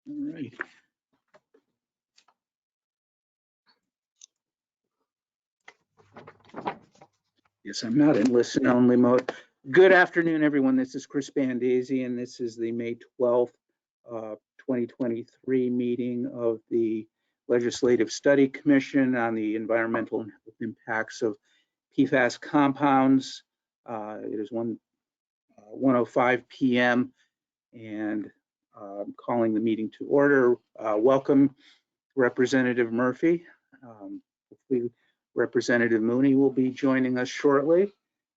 All right. Yes, I'm not in listen only mode. Good afternoon, everyone. This is Chris Bandesi, and this is the May 12th, 2023 meeting of the Legislative Study Commission on the environmental and health impacts of PFAS compounds. It is 1:05 p.m. and I'm calling the meeting to order. Welcome, Representative Murphy. Hopefully Representative Mooney will be joining us shortly.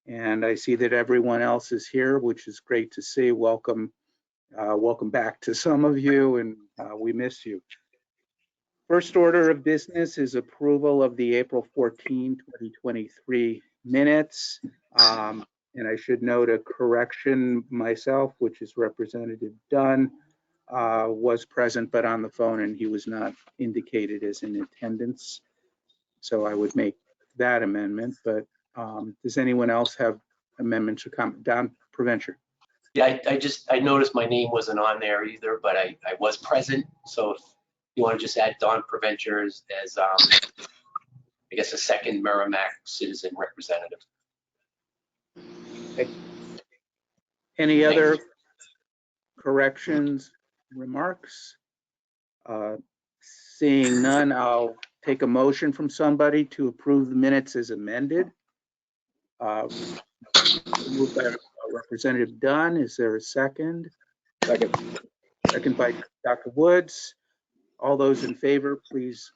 And I see that everyone else is here, which is great to see. Welcome, welcome back to some of you, and we miss you. First order of business is approval of the April 14, 2023 minutes. And I should note a correction myself, which is Representative Dunn was present but on the phone, and he was not indicated as in attendance. So I would make that amendment, but does anyone else have amendments or comment? Don Provencher. Yeah, I noticed my name wasn't on there either, but I was present. So if you want to just add Don Provencher as I guess a second Merrimack citizen representative. Okay. Any other corrections, remarks? Seeing none, I'll take a motion from somebody to approve the minutes as amended. Moved by Representative Dunn. Is there a second? Second. Second by Dr. Woods. All those in favor, please.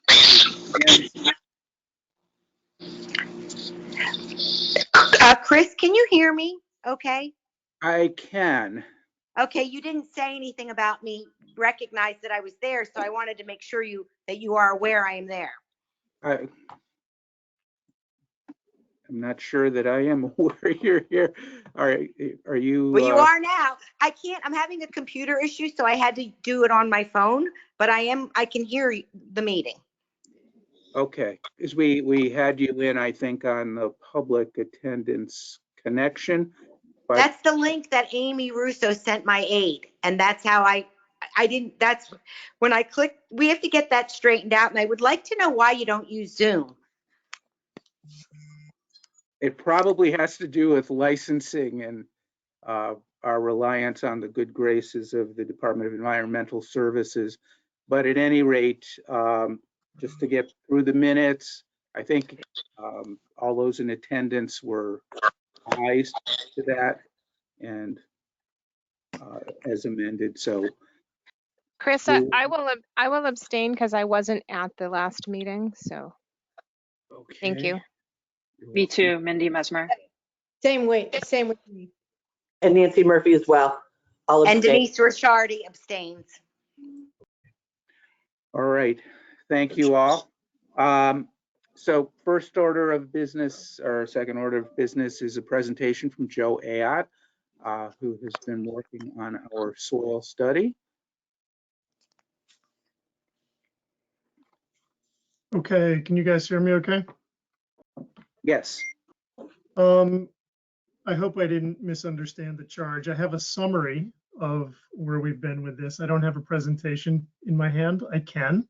Chris, can you hear me? Okay. I can. Okay, you didn't say anything about me, recognize that I was there, so I wanted to make sure that you are aware I am there. I'm not sure that I am aware you're here. Are you? Well, you are now. I'm having a computer issue, so I had to do it on my phone, but I can hear the meeting. Okay, because we had you in, I think, on the public attendance connection. But that's the link that Amy Russo sent my aide, and that's how that's when I clicked. We have to get that straightened out, and I would like to know why you don't use Zoom. it probably has to do with licensing and our reliance on the good graces of the Department of Environmental Services. But at any rate, just to get through the minutes, I think all those in attendance were ayes to that and as amended. So Chris, I will abstain because I wasn't at the last meeting. So okay. Thank you. Me too, Mindy Mesmer. Same with me. And Nancy Murphy as well. I'll And abstain. Denise Ricciardi abstains. All right, thank you all. So first order of business, or second order of business, is a presentation from Joe Ayotte, who has been working on our soil study. Okay, can you guys hear me okay? Yes. I hope I didn't misunderstand the charge. I have a summary of where we've been with this. I don't have a presentation in my hand. I can,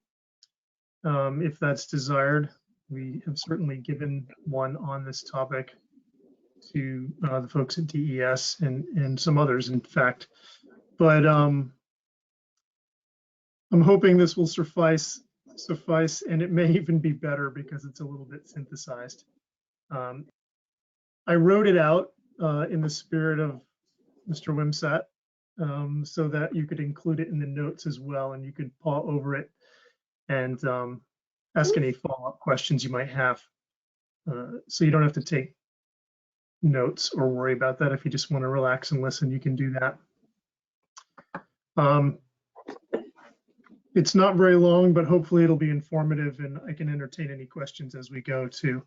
if that's desired. We have certainly given one on this topic to the folks at DES and some others, in fact. But I'm hoping this will suffice, and it may even be better because it's a little bit synthesized. I wrote it out in the spirit of Mr. Wimsatt, so that you could include it in the notes as well, and you could paw over it and ask any follow-up questions you might have. So you don't have to take notes or worry about that. If you just want to relax and listen, you can do that. It's not very long, but hopefully it'll be informative and I can entertain any questions as we go too.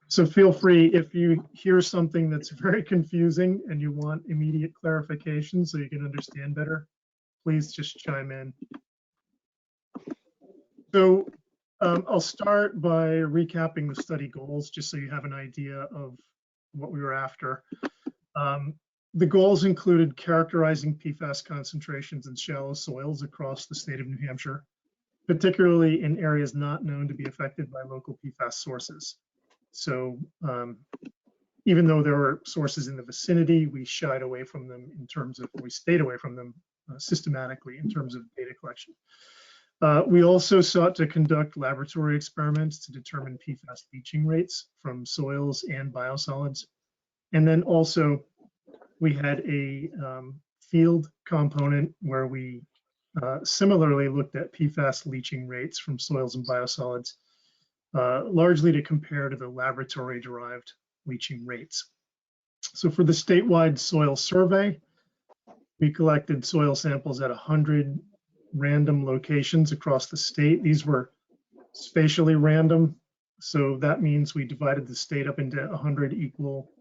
So feel free, if you hear something that's very confusing and you want immediate clarification so you can understand better, please just chime in. So I'll start by recapping the study goals, just so you have an idea of what we were after. The goals included characterizing PFAS concentrations in shallow soils across the state of New Hampshire, particularly in areas not known to be affected by local PFAS sources. So even though there were sources in the vicinity, we shied away from them we stayed away from them systematically in terms of data collection. We also sought to conduct laboratory experiments to determine PFAS leaching rates from soils and biosolids. And then also we had a field component where we similarly looked at PFAS leaching rates from soils and biosolids, largely to compare to the laboratory-derived leaching rates. So for the statewide soil survey, we collected soil samples at 100 random locations across the state. These were spatially random, so that means we divided the state up into 100 equal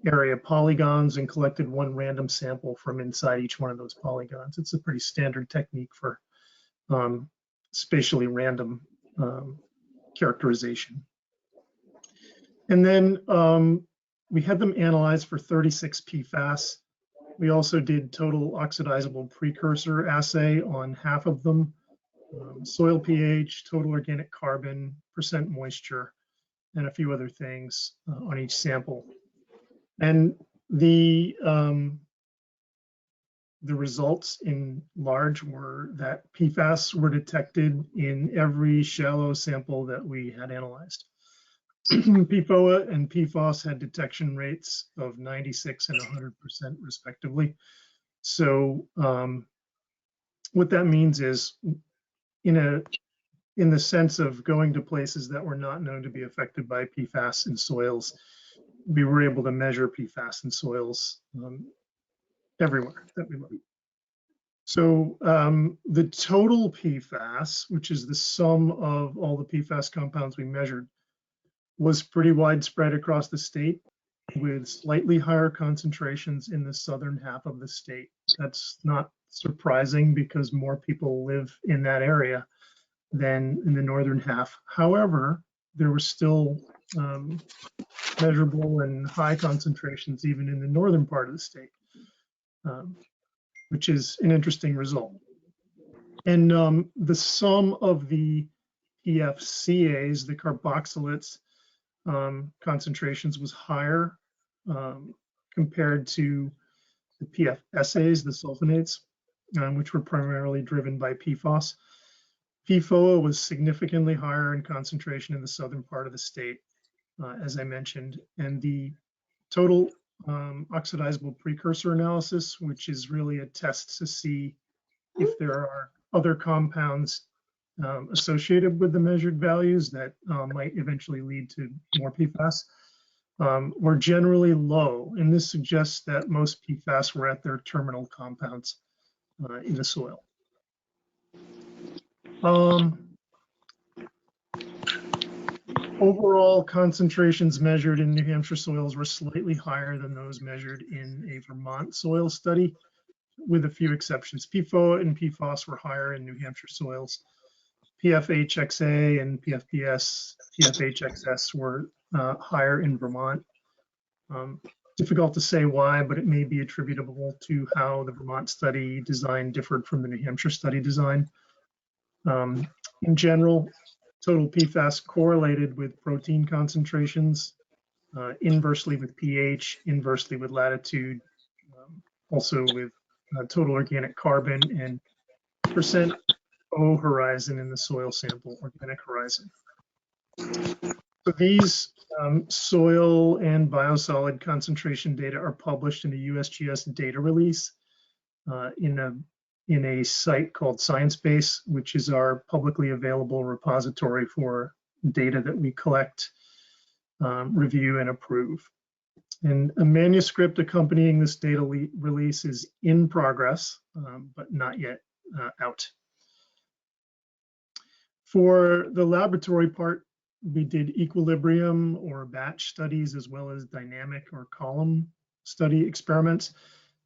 area polygons and collected one random sample from inside each one of those polygons. It's a pretty standard technique for spatially random characterization. And then we had them analyzed for 36 PFAS. We also did total oxidizable precursor assay on half of them, soil pH, total organic carbon, percent moisture, and a few other things on each sample. And the results in large were that PFAS were detected in every shallow sample that we had analyzed. PFOA and PFOS had detection rates of 96 and 100% respectively. So what that means is in the sense of going to places that were not known to be affected by PFAS in soils, we were able to measure PFAS in soils everywhere that we looked. So the total PFAS, which is the sum of all the PFAS compounds we measured, was pretty widespread across the state with slightly higher concentrations in the southern half of the state. That's not surprising because more people live in that area than in the northern half. However, there were still measurable and high concentrations even in the northern part of the state, which is an interesting result. And the sum of the PFCAs, the carboxylates, concentrations was higher compared to the PFSAs, the sulfonates, which were primarily driven by PFOS. PFOA was significantly higher in concentration in the southern part of the state, as I mentioned, and the total oxidizable precursor analysis, which is really a test to see if there are other compounds associated with the measured values that might eventually lead to more PFAS, were generally low. And this suggests that most PFAS were at their terminal compounds in the soil. Overall concentrations measured in New Hampshire soils were slightly higher than those measured in a Vermont soil study, with a few exceptions. PFOA and PFOS were higher in New Hampshire soils. PFHXA and PFHXS were higher in Vermont. Difficult to say why, but it may be attributable to how the Vermont study design differed from the New Hampshire study design. In general, total PFAS correlated with protein concentrations, inversely with pH, inversely with latitude, also with total organic carbon and percent O horizon in the soil sample, organic horizon. So these soil and biosolid concentration data are published in a USGS data release in a site called ScienceBase, which is our publicly available repository for data that we collect, review, and approve. And a manuscript accompanying this data release is in progress, but not yet out. For the laboratory part, we did equilibrium or batch studies as well as dynamic or column study experiments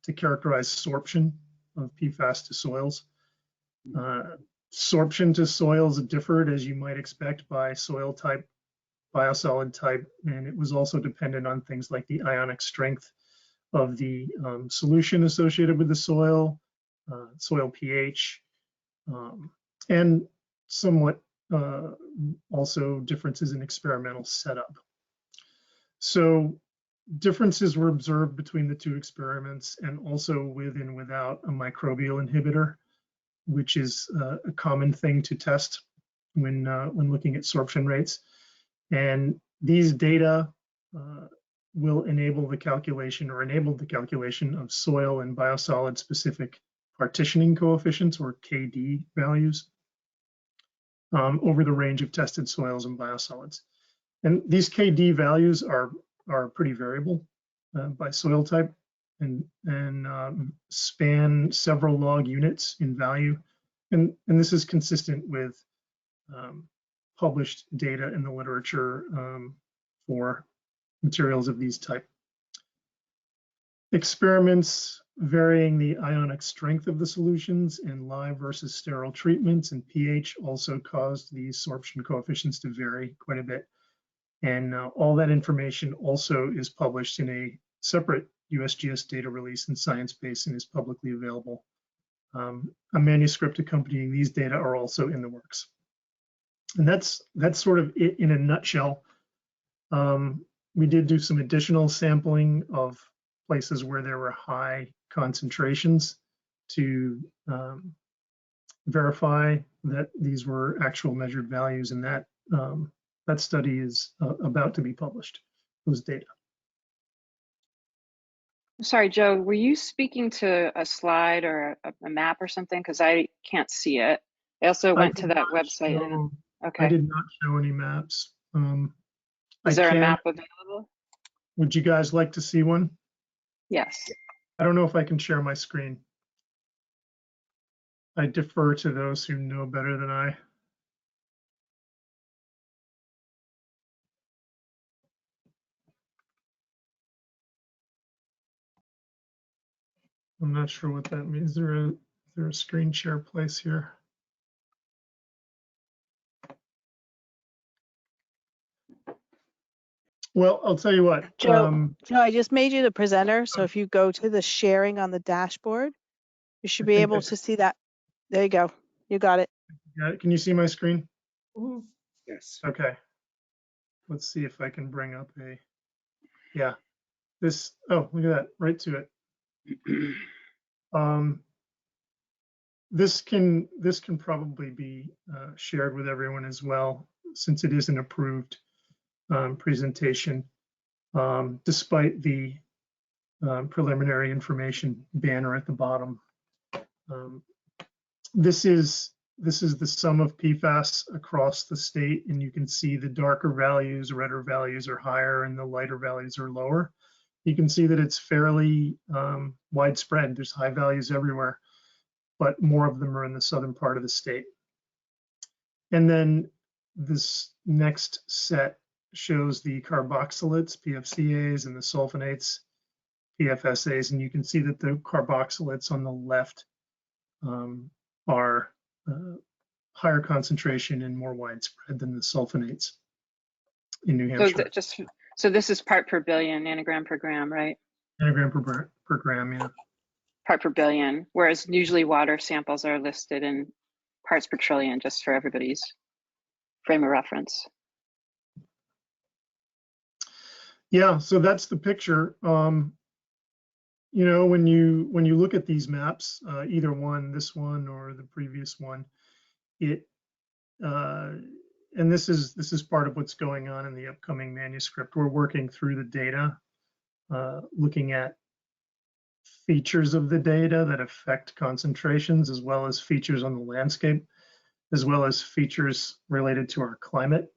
to characterize sorption of PFAS to soils. Sorption to soils differed, as you might expect, by soil type, biosolid type, and it was also dependent on things like the ionic strength of the solution associated with the soil, soil pH, and somewhat also differences in experimental setup. So differences were observed between the two experiments and also with and without a microbial inhibitor, which is a common thing to test when looking at sorption rates. And these data will enable the calculation or enabled the calculation of soil and biosolid specific partitioning coefficients, or KD values, over the range of tested soils and biosolids. And these KD values are pretty variable by soil type and span several log units in value. And this is consistent with published data in the literature for materials of these type. Experiments varying the ionic strength of the solutions in live versus sterile treatments and pH also caused these sorption coefficients to vary quite a bit. And all that information also is published in a separate USGS data release in ScienceBase and is publicly available. A manuscript accompanying these data are also in the works. And that's sort of it in a nutshell. We did do some additional sampling of places where there were high concentrations to verify that these were actual measured values, and that study is about to be published, those data. Sorry, Joe, were you speaking to a slide or a map or something? Because I can't see it. I also went to that website. And, okay. I did not show any maps. Is there a map available? Would you guys like to see one? Yes. I don't know if I can share my screen. I defer to those who know better than I. I'm not sure what that means. Is there a screen share place here? Well, I'll tell you what. Joe, I just made you the presenter. So if you go to the sharing on the dashboard, you should be able to see that. There you go. You got it. Yeah, can you see my screen? Yes. Okay. Let's see if I can bring up yeah, this, oh, look at that, right to it. This can probably be shared with everyone as well, since it is an approved presentation, despite the preliminary information banner at the bottom. This is the sum of PFAS across the state, and you can see the darker values, redder values are higher, and the lighter values are lower. You can see that it's fairly widespread. There's high values everywhere, but more of them are in the southern part of the state. And then this next set shows the carboxylates, PFCAs, and the sulfonates, PFSAs, and you can see that the carboxylates on the left are higher concentration and more widespread than the sulfonates in New Hampshire. So this is part per billion, nanogram per gram, right? Nanogram per gram, yeah. Part per billion, whereas usually water samples are listed in parts per trillion, just for everybody's frame of reference. Yeah, so that's the picture. You know, when you look at these maps, either one, this one or the previous one, and this is part of what's going on in the upcoming manuscript. We're working through the data, looking at features of the data that affect concentrations, as well as features on the landscape, as well as features related to our climate.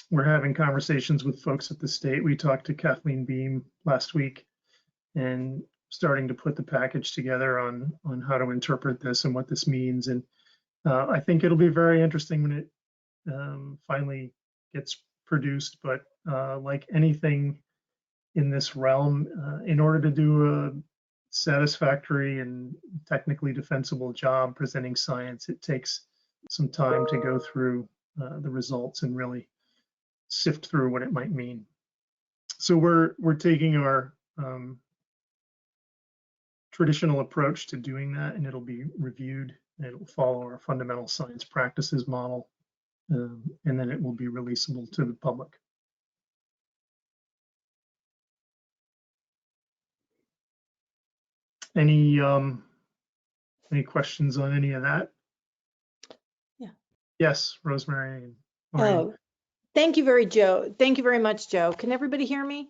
We're having conversations with folks at the state. We talked to Kathleen Beam last week and starting to put the package together on how to interpret this and what this means. And I think it'll be very interesting when it finally gets produced. But like anything in this realm, in order to do a satisfactory and technically defensible job presenting science, it takes some time to go through the results and really sift through what it might mean. So we're taking our traditional approach to doing that, and it'll be reviewed. And it'll follow our fundamental science practices model, and then it will be releasable to the public. Any questions on any of that? Yeah. Yes, Rosemary. And Maureen. Oh, thank you very much, Joe. Can everybody hear me?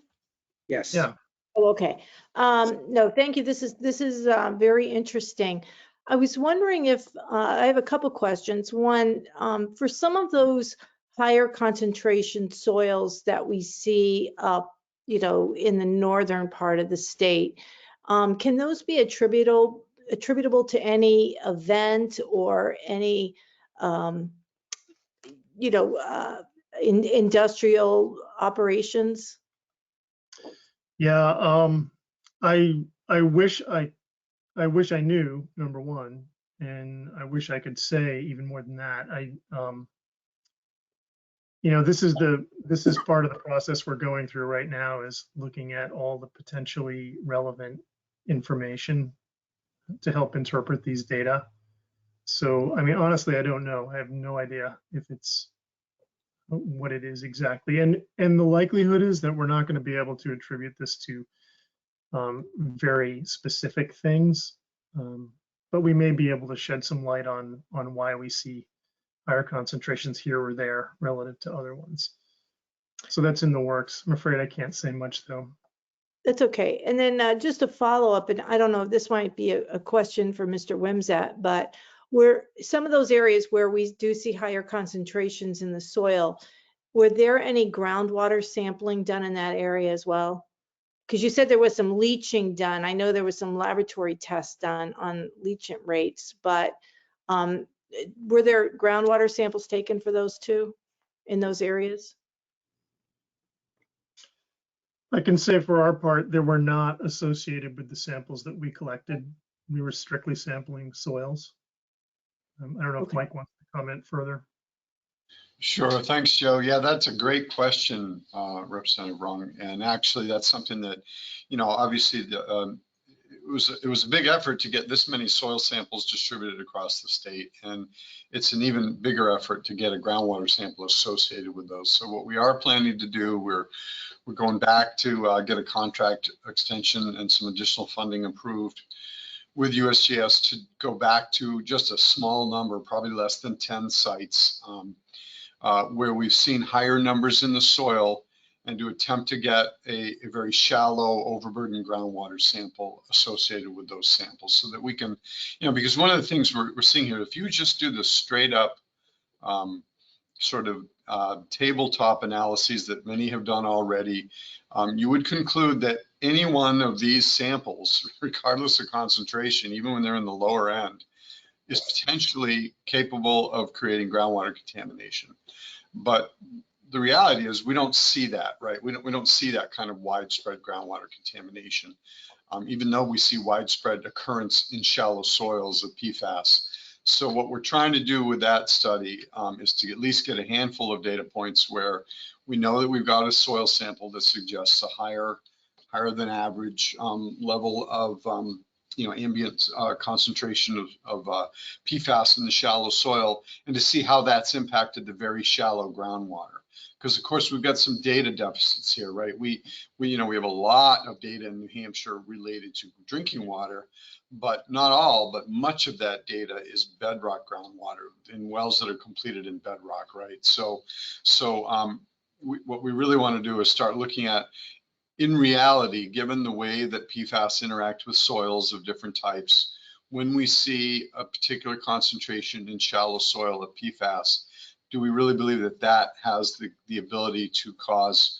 Yes. Yeah. Oh, okay. No, thank you. This is very interesting. I was wondering if I have a couple questions. One, for some of those higher concentration soils that we see up, in the northern part of the state, can those be attributable to any event or any, industrial operations? Yeah. I wish I knew, number one, and I wish I could say even more than that. This is part of the process we're going through right now, is looking at all the potentially relevant information to help interpret these data. So, I mean, honestly, I don't know. I have no idea if it's what it is exactly. And the likelihood is that we're not going to be able to attribute this to very specific things, but we may be able to shed some light on why we see higher concentrations here or there relative to other ones. So that's in the works. I'm afraid I can't say much though. That's okay. And then just a follow up, and I don't know if this might be a question for Mr. Wimsatt, but where some of those areas where we do see higher concentrations in the soil, were there any groundwater sampling done in that area as well? Because you said there was some leaching done. I know there was some laboratory tests done on leachant rates, but were there groundwater samples taken for those too in those areas? I can say for our part, they were not associated with the samples that we collected. We were strictly sampling soils. I don't know if Mike wants to comment further. Sure, thanks, Joe. Yeah, that's a great question, Representative Rung. And actually, that's something that, obviously it was a big effort to get this many soil samples distributed across the state. And it's an even bigger effort to get a groundwater sample associated with those. So what we are planning to do, we're going back to get a contract extension and some additional funding approved with USGS to go back to just a small number, probably less than 10 sites, where we've seen higher numbers in the soil, and to attempt to get a very shallow overburdened groundwater sample associated with those samples, so that we can, because one of the things we're seeing here, if you just do the straight up sort of tabletop analyses that many have done already, you would conclude that any one of these samples, regardless of concentration, even when they're in the lower end, is potentially capable of creating groundwater contamination. But the reality is we don't see that, right? We don't see that kind of widespread groundwater contamination, even though we see widespread occurrence in shallow soils of PFAS. So what we're trying to do with that study is to at least get a handful of data points where we know that we've got a soil sample that suggests a higher than average level of ambient concentration of PFAS in the shallow soil, and to see how that's impacted the very shallow groundwater. Because of course we've got some data deficits here, right? We have a lot of data in New Hampshire related to drinking water, but not all, but much of that data is bedrock groundwater in wells that are completed in bedrock, right? So what we really want to do is start looking at, in reality, given the way that PFAS interact with soils of different types, when we see a particular concentration in shallow soil of PFAS, do we really believe that that has the ability to cause,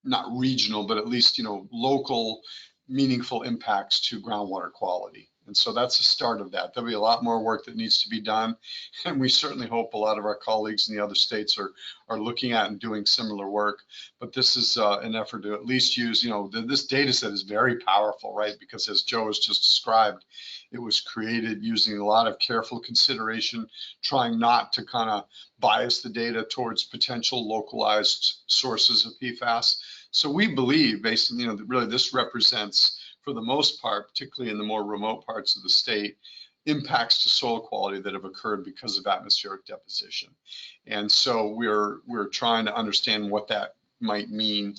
not regional, but at least, local meaningful impacts to groundwater quality? And so that's the start of that. There'll be a lot more work that needs to be done. And we certainly hope a lot of our colleagues in the other states are looking at and doing similar work. But this is an effort to at least use, this data set is very powerful, right? Because as Joe has just described, it was created using a lot of careful consideration, trying not to kind of bias the data towards potential localized sources of PFAS. So we believe, based on, that really this represents, for the most part, particularly in the more remote parts of the state, impacts to soil quality that have occurred because of atmospheric deposition. And so we're trying to understand what that might mean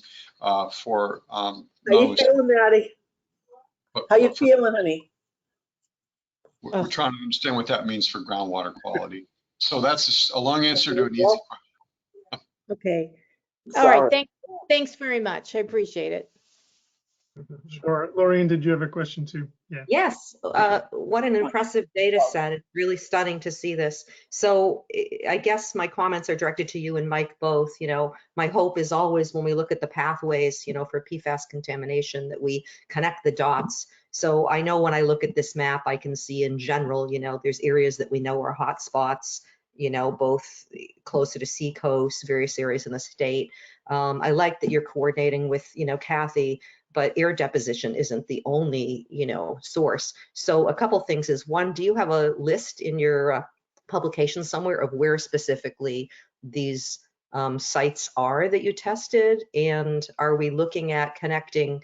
for How you feeling, Maddie? How you feeling, honey? We're trying to understand what that means for groundwater quality. So that's a long answer to an easy question. Okay. All Sorry. right. Thanks very much. I appreciate it. Sure. Lorraine, did you have a question too? Yeah. Yes, what an impressive data set. It's really stunning to see this. So I guess my comments are directed to you and Mike both. My hope is always when we look at the pathways, for PFAS contamination, that we connect the dots. So I know when I look at this map, I can see in general, there's areas that we know are hot spots, both closer to seacoast, various areas in the state. I like that you're coordinating with, Kathy, but air deposition isn't the only, source. So a couple things is, one, do you have a list in your publication somewhere of where specifically these sites are that you tested? And are we looking at connecting,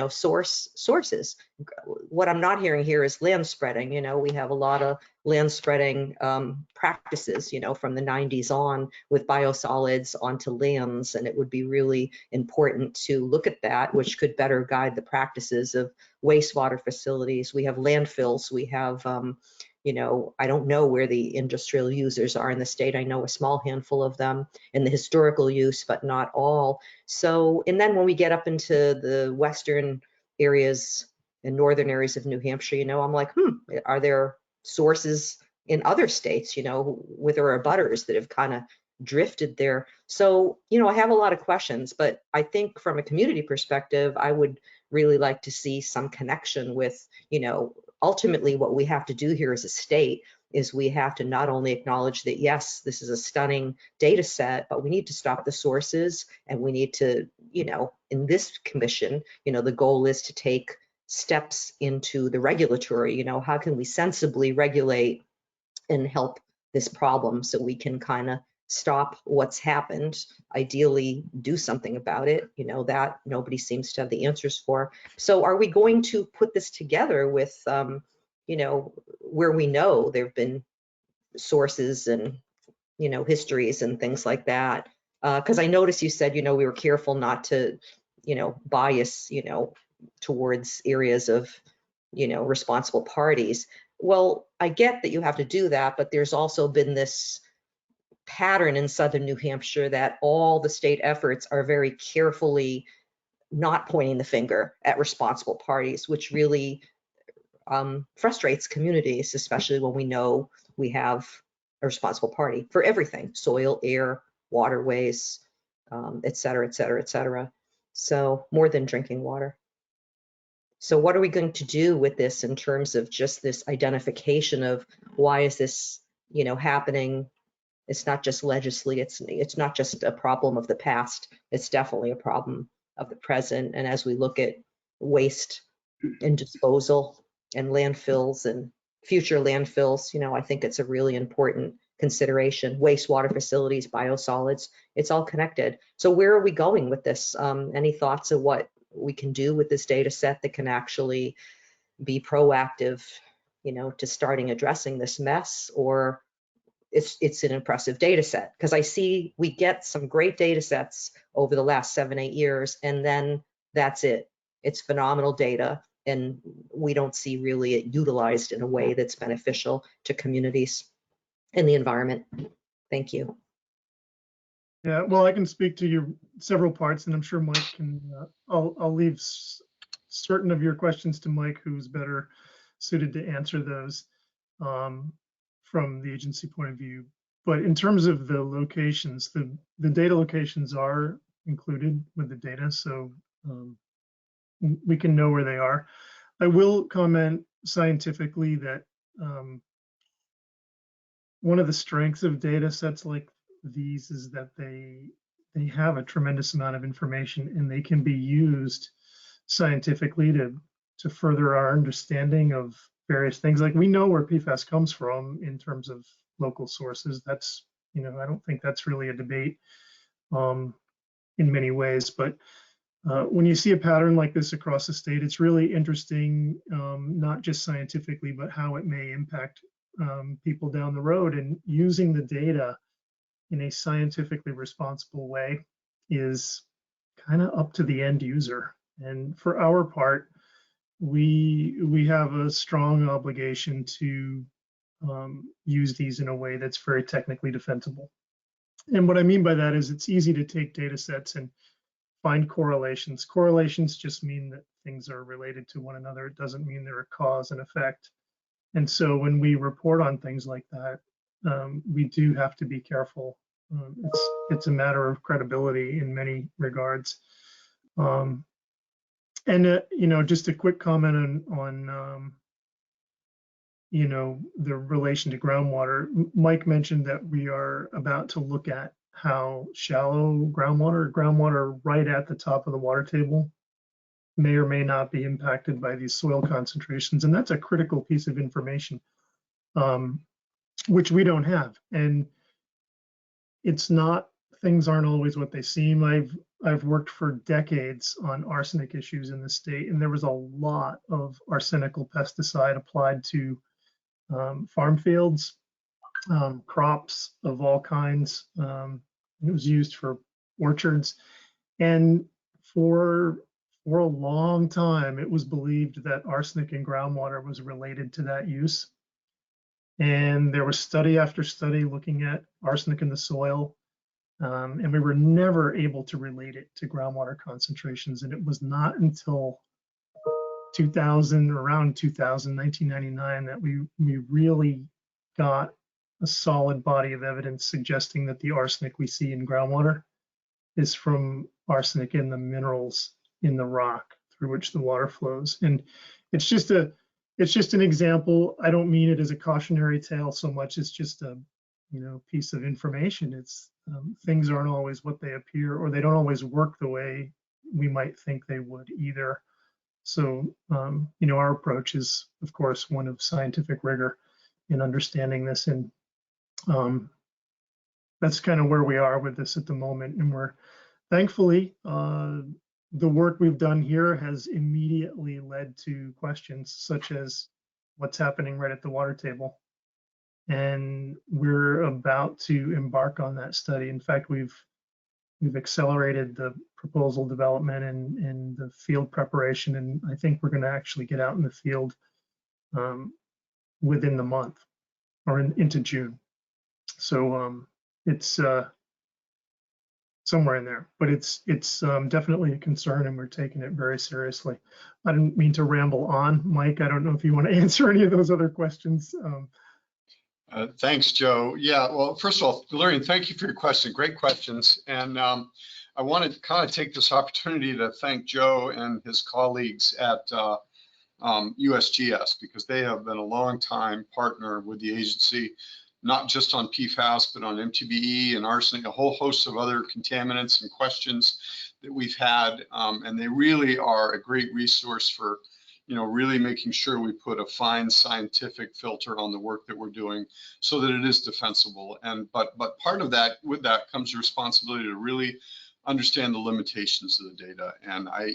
sources? What I'm not hearing here is land spreading. We have a lot of land spreading practices, from the 90s on with biosolids onto lands, and it would be really important to look at that, which could better guide the practices of wastewater facilities. We have landfills, we have, I don't know where the industrial users are in the state. I know a small handful of them in the historical use, but not all. So, and then when we get up into the western areas and northern areas of New Hampshire, I'm like, are there sources in other states, with our abutters that have kind of drifted there? So, I have a lot of questions, but I think from a community perspective, I would really like to see some connection with, ultimately what we have to do here as a state is we have to not only acknowledge that, yes, this is a stunning data set, but we need to stop the sources, and we need to, in this commission, the goal is to take steps into the regulatory, how can we sensibly regulate and help this problem so we can kind of stop what's happened, ideally do something about it, that nobody seems to have the answers for. So are we going to put this together with, where we know there've been sources and, histories and things like that? Because I noticed you said, we were careful not to, bias, towards areas of, responsible parties. Well, I get that you have to do that, but there's also been this pattern in southern New Hampshire that all the state efforts are very carefully not pointing the finger at responsible parties, which really frustrates communities, especially when we know we have a responsible party for everything: soil, air, waterways, et cetera, et cetera, et cetera. So more than drinking water. So what are we going to do with this in terms of just this identification of why is this, happening? It's not just legislative, it's not just a problem of the past, it's definitely a problem of the present. And as we look at waste and disposal and landfills and future landfills, I think it's a really important consideration. Wastewater facilities, biosolids, it's all connected. So where are we going with this? Any thoughts of what we can do with this data set that can actually be proactive, to starting addressing this mess? Or it's an impressive data set? Because I see we get some great data sets over the last 7-8 years, and then that's it. It's phenomenal data, and we don't see really it utilized in a way that's beneficial to communities and the environment. Thank you. Yeah, well, I can speak to your several parts, and I'm sure Mike can. I'll leave certain of your questions to Mike, who's better suited to answer those from the agency point of view. But in terms of the locations, the data locations are included with the data, so we can know where they are. I will comment scientifically that one of the strengths of data sets like these is that they have a tremendous amount of information, and they can be used scientifically to further our understanding of various things. Like, we know where PFAS comes from in terms of local sources. That's, I don't think that's really a debate in many ways, but when you see a pattern like this across the state, it's really interesting, not just scientifically, but how it may impact people down the road. And using the data in a scientifically responsible way is kind of up to the end user. And for our part, we have a strong obligation to use these in a way that's very technically defensible. And what I mean by that is it's easy to take data sets and find correlations. Correlations just mean that things are related to one another. It doesn't mean they're a cause and effect. And so when we report on things like that, we do have to be careful. It's a matter of credibility in many regards. Just a quick comment on the relation to groundwater. Mike mentioned that we are about to look at how shallow groundwater right at the top of the water table may or may not be impacted by these soil concentrations. And that's a critical piece of information, which we don't have. And it's not, things aren't always what they seem. I've worked for decades on arsenic issues in the state, and there was a lot of arsenical pesticide applied to farm fields, crops of all kinds. It was used for orchards, and for a long time, it was believed that arsenic in groundwater was related to that use. And there was study after study looking at arsenic in the soil, and we were never able to relate it to groundwater concentrations. And it was not until 1999, that we really got a solid body of evidence suggesting that the arsenic we see in groundwater is from arsenic in the minerals in the rock through which the water flows. And it's just an example. I don't mean it as a cautionary tale so much. It's just a piece of information. It's things aren't always what they appear, or they don't always work the way we might think they would either. So, our approach is, of course, one of scientific rigor in understanding this. And that's kind of where we are with this at the moment. And we're thankfully, the work we've done here has immediately led to questions such as what's happening right at the water table. And we're about to embark on that study. In fact, we've accelerated the proposal development and the field preparation, and I think we're going to actually get out in the field within the month or into June. So it's somewhere in there, but it's definitely a concern, and we're taking it very seriously. I didn't mean to ramble on, Mike. I don't know if you want to answer any of those other questions. Thanks, Joe. Yeah, well, first of all, Valerian, thank you for your question. Great questions. And I want to kind of take this opportunity to thank Joe and his colleagues at USGS, because they have been a long time partner with the agency, not just on PFAS, but on MTBE and arsenic, a whole host of other contaminants and questions that we've had. And they really are a great resource for really making sure we put a fine scientific filter on the work that we're doing so that it is defensible. But part of that, with that comes the responsibility to really understand the limitations of the data. And I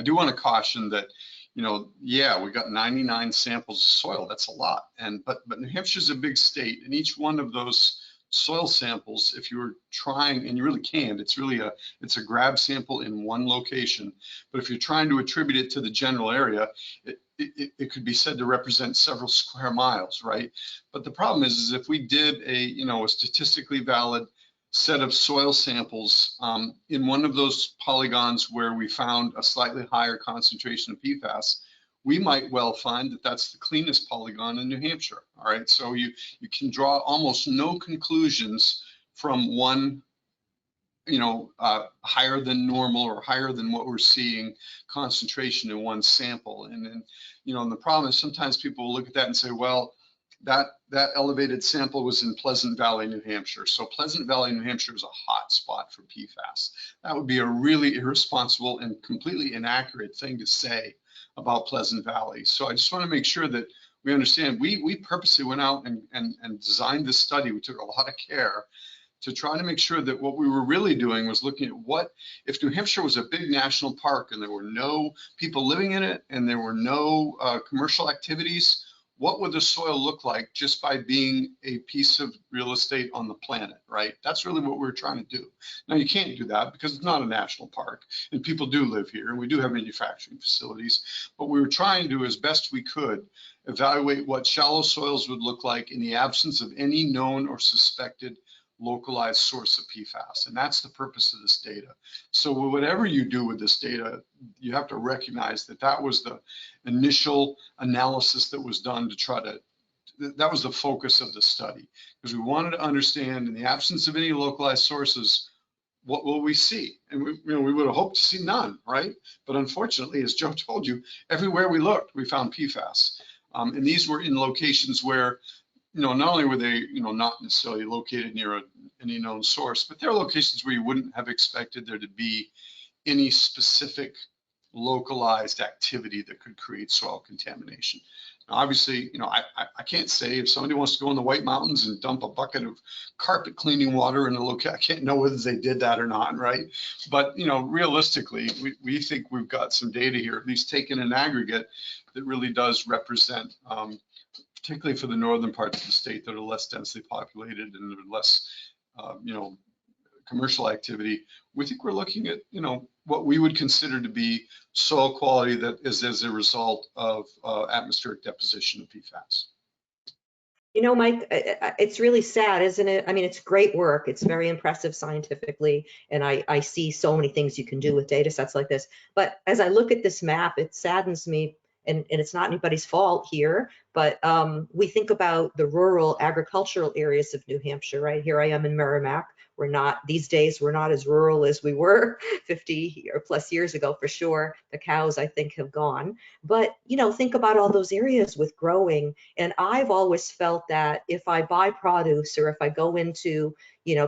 do want to caution that, yeah, we got 99 samples of soil. That's a lot. But New Hampshire's a big state, and each one of those soil samples, if you were trying, and you really can't, it's a grab sample in one location. But if you're trying to attribute it to the general area, it could be said to represent several square miles, right? But the problem is if we did a statistically valid set of soil samples in one of those polygons where we found a slightly higher concentration of PFAS, we might well find that that's the cleanest polygon in New Hampshire. All right, so you can draw almost no conclusions from one, higher than normal or higher than what we're seeing concentration in one sample. And then, and the problem is sometimes people will look at that and say, well, that elevated sample was in Pleasant Valley, New Hampshire. So Pleasant Valley, New Hampshire is a hot spot for PFAS. That would be a really irresponsible and completely inaccurate thing to say about Pleasant Valley. So I just want to make sure that we understand we purposely went out and designed this study. We took a lot of care to try to make sure that what we were really doing was looking at what if New Hampshire was a big national park and there were no people living in it and there were no commercial activities, what would the soil look like just by being a piece of real estate on the planet, right? That's really what we're trying to do. Now, you can't do that because it's not a national park and people do live here and we do have manufacturing facilities, but we were trying to, as best we could, evaluate what shallow soils would look like in the absence of any known or suspected localized source of PFAS. And that's the purpose of this data. So whatever you do with this data, you have to recognize that that was the initial analysis that was done to try to, that was the focus of the study, because we wanted to understand in the absence of any localized sources, what will we see? And we would have hoped to see none, right? But unfortunately, as Joe told you, everywhere we looked, we found PFAS. And these were in locations where, not only were they, not necessarily located near any known source, but they're locations where you wouldn't have expected there to be any specific localized activity that could create soil contamination. Now, obviously, I can't say if somebody wants to go in the White Mountains and dump a bucket of carpet cleaning water in a location, I can't know whether they did that or not, right? But, realistically, we think we've got some data here, at least taken in aggregate, that really does represent, particularly for the northern parts of the state that are less densely populated and are less, commercial activity. We think we're looking at, what we would consider to be soil quality that is as a result of atmospheric deposition of PFAS. Mike, it's really sad, isn't it? I mean, it's great work. It's very impressive scientifically. And I see so many things you can do with data sets like this. But as I look at this map, it saddens me, and it's not anybody's fault here, but we think about the rural agricultural areas of New Hampshire, right? Here I am in Merrimack. These days, we're not as rural as we were 50 or plus years ago, for sure. The cows, I think, have gone. But, think about all those areas with growing. And I've always felt that if I buy produce or if I go into,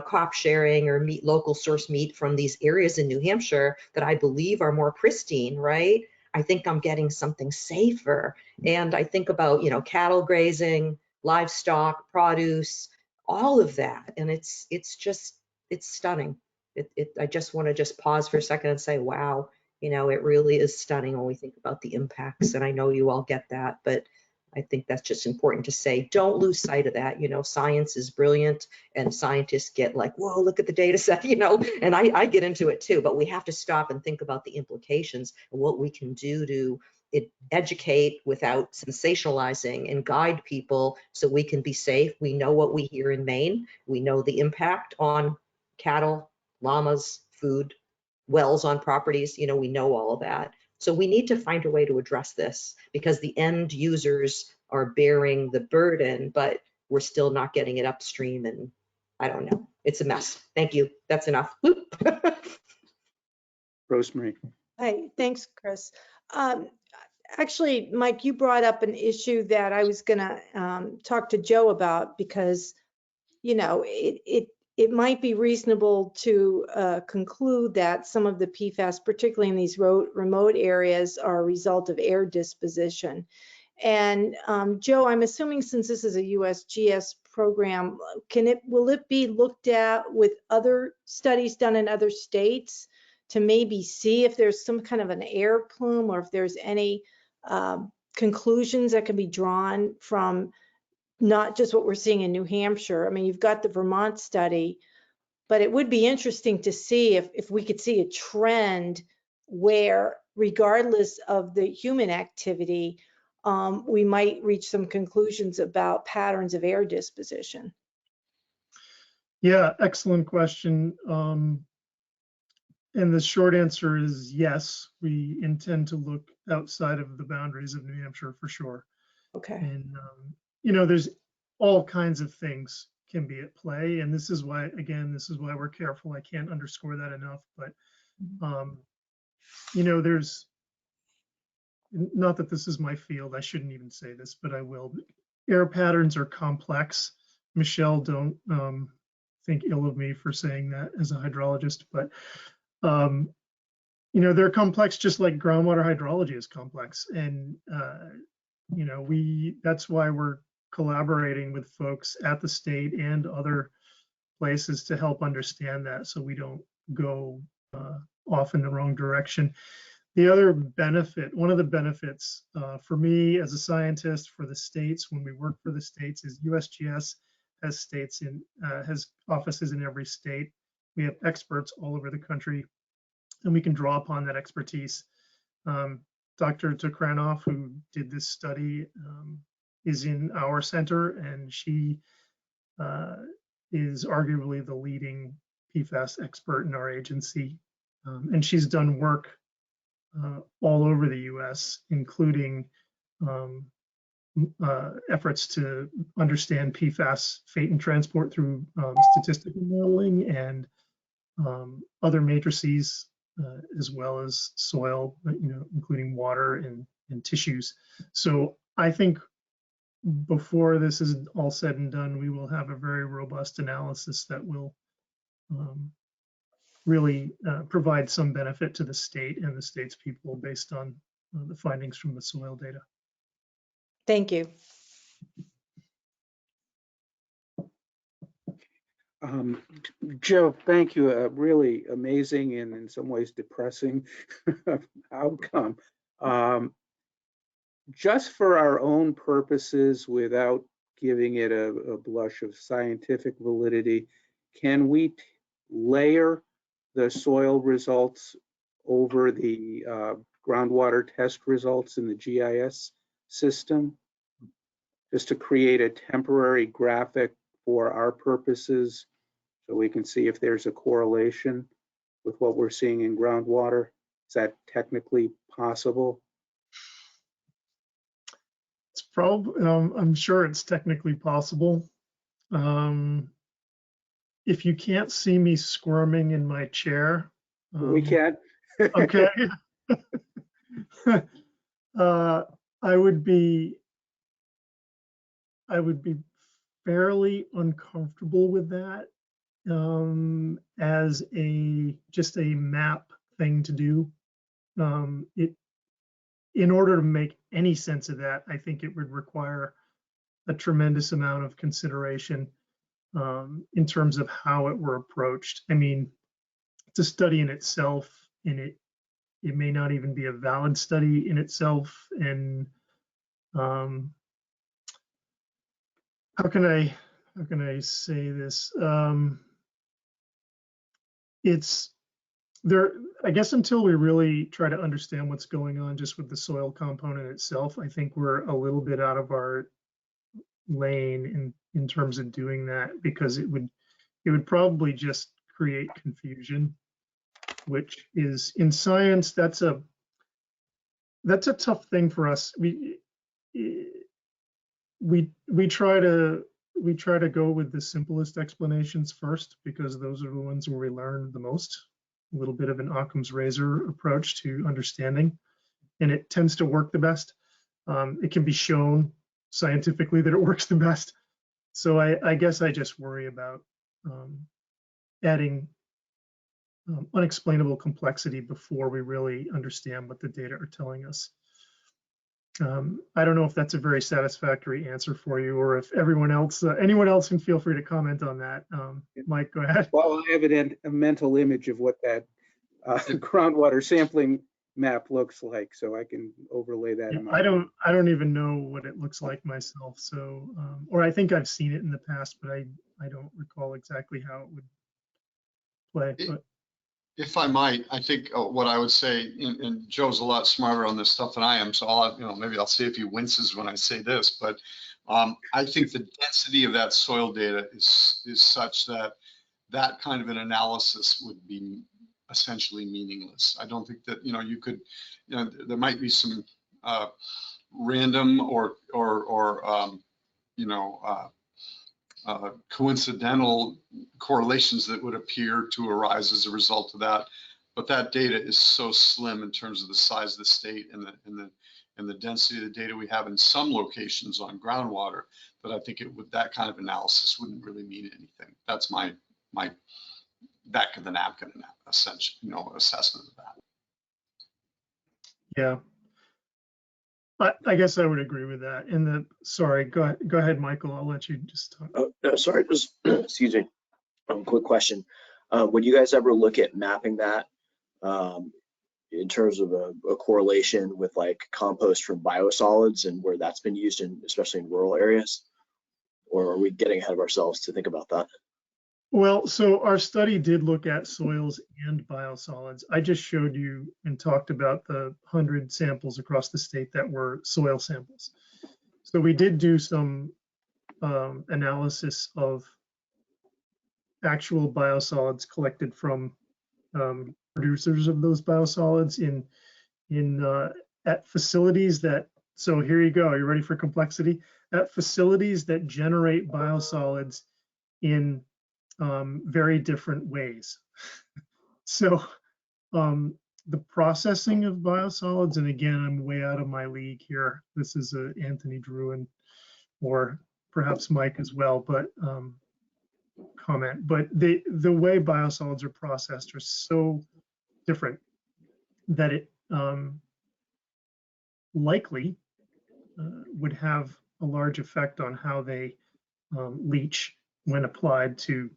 crop sharing or local source meat from these areas in New Hampshire that I believe are more pristine, right? I think I'm getting something safer. And I think about, cattle grazing, livestock, produce, all of that. And it's stunning. I just want to pause for a second and say, wow, it really is stunning when we think about the impacts. And I know you all get that, but I think that's just important to say. Don't lose sight of that. Science is brilliant and scientists get like, whoa, look at the data set, and I get into it too, but we have to stop and think about the implications and what we can do to educate without sensationalizing and guide people so we can be safe. We know what we hear in Maine. We know the impact on cattle, llamas, food, wells on properties. We know all of that. So we need to find a way to address this because the end users are bearing the burden, but we're still not getting it upstream. And I don't know. It's a mess. Thank you. That's enough. Rosemary. Hey, thanks, Chris. Actually, Mike, you brought up an issue that I was going to talk to Joe about because, it might be reasonable to conclude that some of the PFAS, particularly in these remote areas, are a result of air disposition. And Joe, I'm assuming since this is a USGS program, will it be looked at with other studies done in other states to maybe see if there's some kind of an air plume or if there's any conclusions that can be drawn from not just what we're seeing in New Hampshire? I mean, you've got the Vermont study, but it would be interesting to see if we could see a trend where, regardless of the human activity, we might reach some conclusions about patterns of air disposition. Yeah, excellent question. And the short answer is yes, we intend to look outside of the boundaries of New Hampshire for sure. Okay. And, there's all kinds of things can be at play. And this is why, again, this is why we're careful. I can't underscore that enough, but, there's, not that this is my field, I shouldn't even say this, but I will. Air patterns are complex. Michelle, don't think ill of me for saying that as a hydrologist, but they're complex just like groundwater hydrology is complex. And, that's why we're collaborating with folks at the state and other places to help understand that so we don't go off in the wrong direction. The other benefit, one of the benefits for me as a scientist for the states when we work for the states is USGS has offices in every state. We have experts all over the country, and we can draw upon that expertise. Dr. Tokranov, who did this study, is in our center, and she is arguably the leading PFAS expert in our agency. And she's done work all over the US, including efforts to understand PFAS fate and transport through statistical modeling and other matrices, as well as soil, including water and tissues. So I think before this is all said and done, we will have a very robust analysis that will really provide some benefit to the state and the state's people based on the findings from the soil data. Thank you. Joe, thank you. A really amazing and in some ways depressing outcome. Just for our own purposes, without giving it a blush of scientific validity, can we layer the soil results over the groundwater test results in the GIS system, just to create a temporary graphic for our purposes so we can see if there's a correlation with what we're seeing in groundwater? Is that technically possible? It's probably, I'm sure it's technically possible. If you can't see me squirming in my chair. We can. Okay. I would be fairly uncomfortable with that as just a map thing to do. In order to make any sense of that, I think it would require a tremendous amount of consideration in terms of how it were approached. I mean, it's a study in itself, and it may not even be a valid study in itself. And how can I say this? It's there, I guess, until we really try to understand what's going on just with the soil component itself, I think we're a little bit out of our lane in terms of doing that, because it would probably just create confusion, which is, in science, that's a tough thing for us. We try to go with the simplest explanations first, because those are the ones where we learn the most. A little bit of an Occam's razor approach to understanding, and it tends to work the best. It can be shown scientifically that it works the best. So I guess I just worry about adding unexplainable complexity before we really understand what the data are telling us. I don't know if that's a very satisfactory answer for you, or if anyone else can feel free to comment on that. Mike, go ahead. Well, I have a mental image of what that groundwater sampling map looks like, so I can overlay that in my mind. I don't even know what it looks like myself. So, or I think I've seen it in the past, but I don't recall exactly how it would play. But if I might, I think what I would say, and Joe's a lot smarter on this stuff than I am, so maybe I'll see if he winces when I say this, but I think the density of that soil data is such that that kind of an analysis would be essentially meaningless. I don't think that, you could, there might be some random or coincidental correlations that would appear to arise as a result of that, but that data is so slim in terms of the size of the state and the density of the data we have in some locations on groundwater, that I think that kind of analysis wouldn't really mean anything. That's my back of the napkin assessment of that. Yeah, I guess I would agree with that. And sorry, go ahead, Michael. I'll let you just talk. Oh, no, sorry, excuse me. Quick question. Would you guys ever look at mapping that in terms of a correlation with like compost from biosolids and where that's been used in, especially in rural areas? Or are we getting ahead of ourselves to think about that? Well, so our study did look at soils and biosolids. I just showed you and talked about the 100 samples across the state that were soil samples. So we did do some analysis of actual biosolids collected from producers of those biosolids at facilities that, so here you go, are you ready for complexity? At facilities that generate biosolids in very different ways. So the processing of biosolids, and again, I'm way out of my league here. This is Anthony Druin or perhaps Mike as well, but comment. But the way biosolids are processed are so different that it likely would have a large effect on how they leach when applied to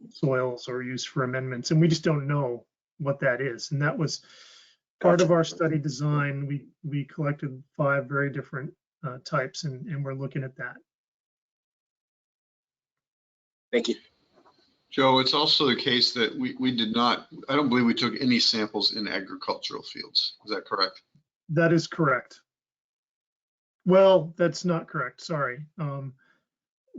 soils or used for amendments. And we just don't know what that is. And that was part of our study design. We collected 5 very different types, and we're looking at that. Thank you. Joe, it's also the case that we did not, I don't believe we took any samples in agricultural fields. Is that correct? That is correct. Well, that's not correct. Sorry.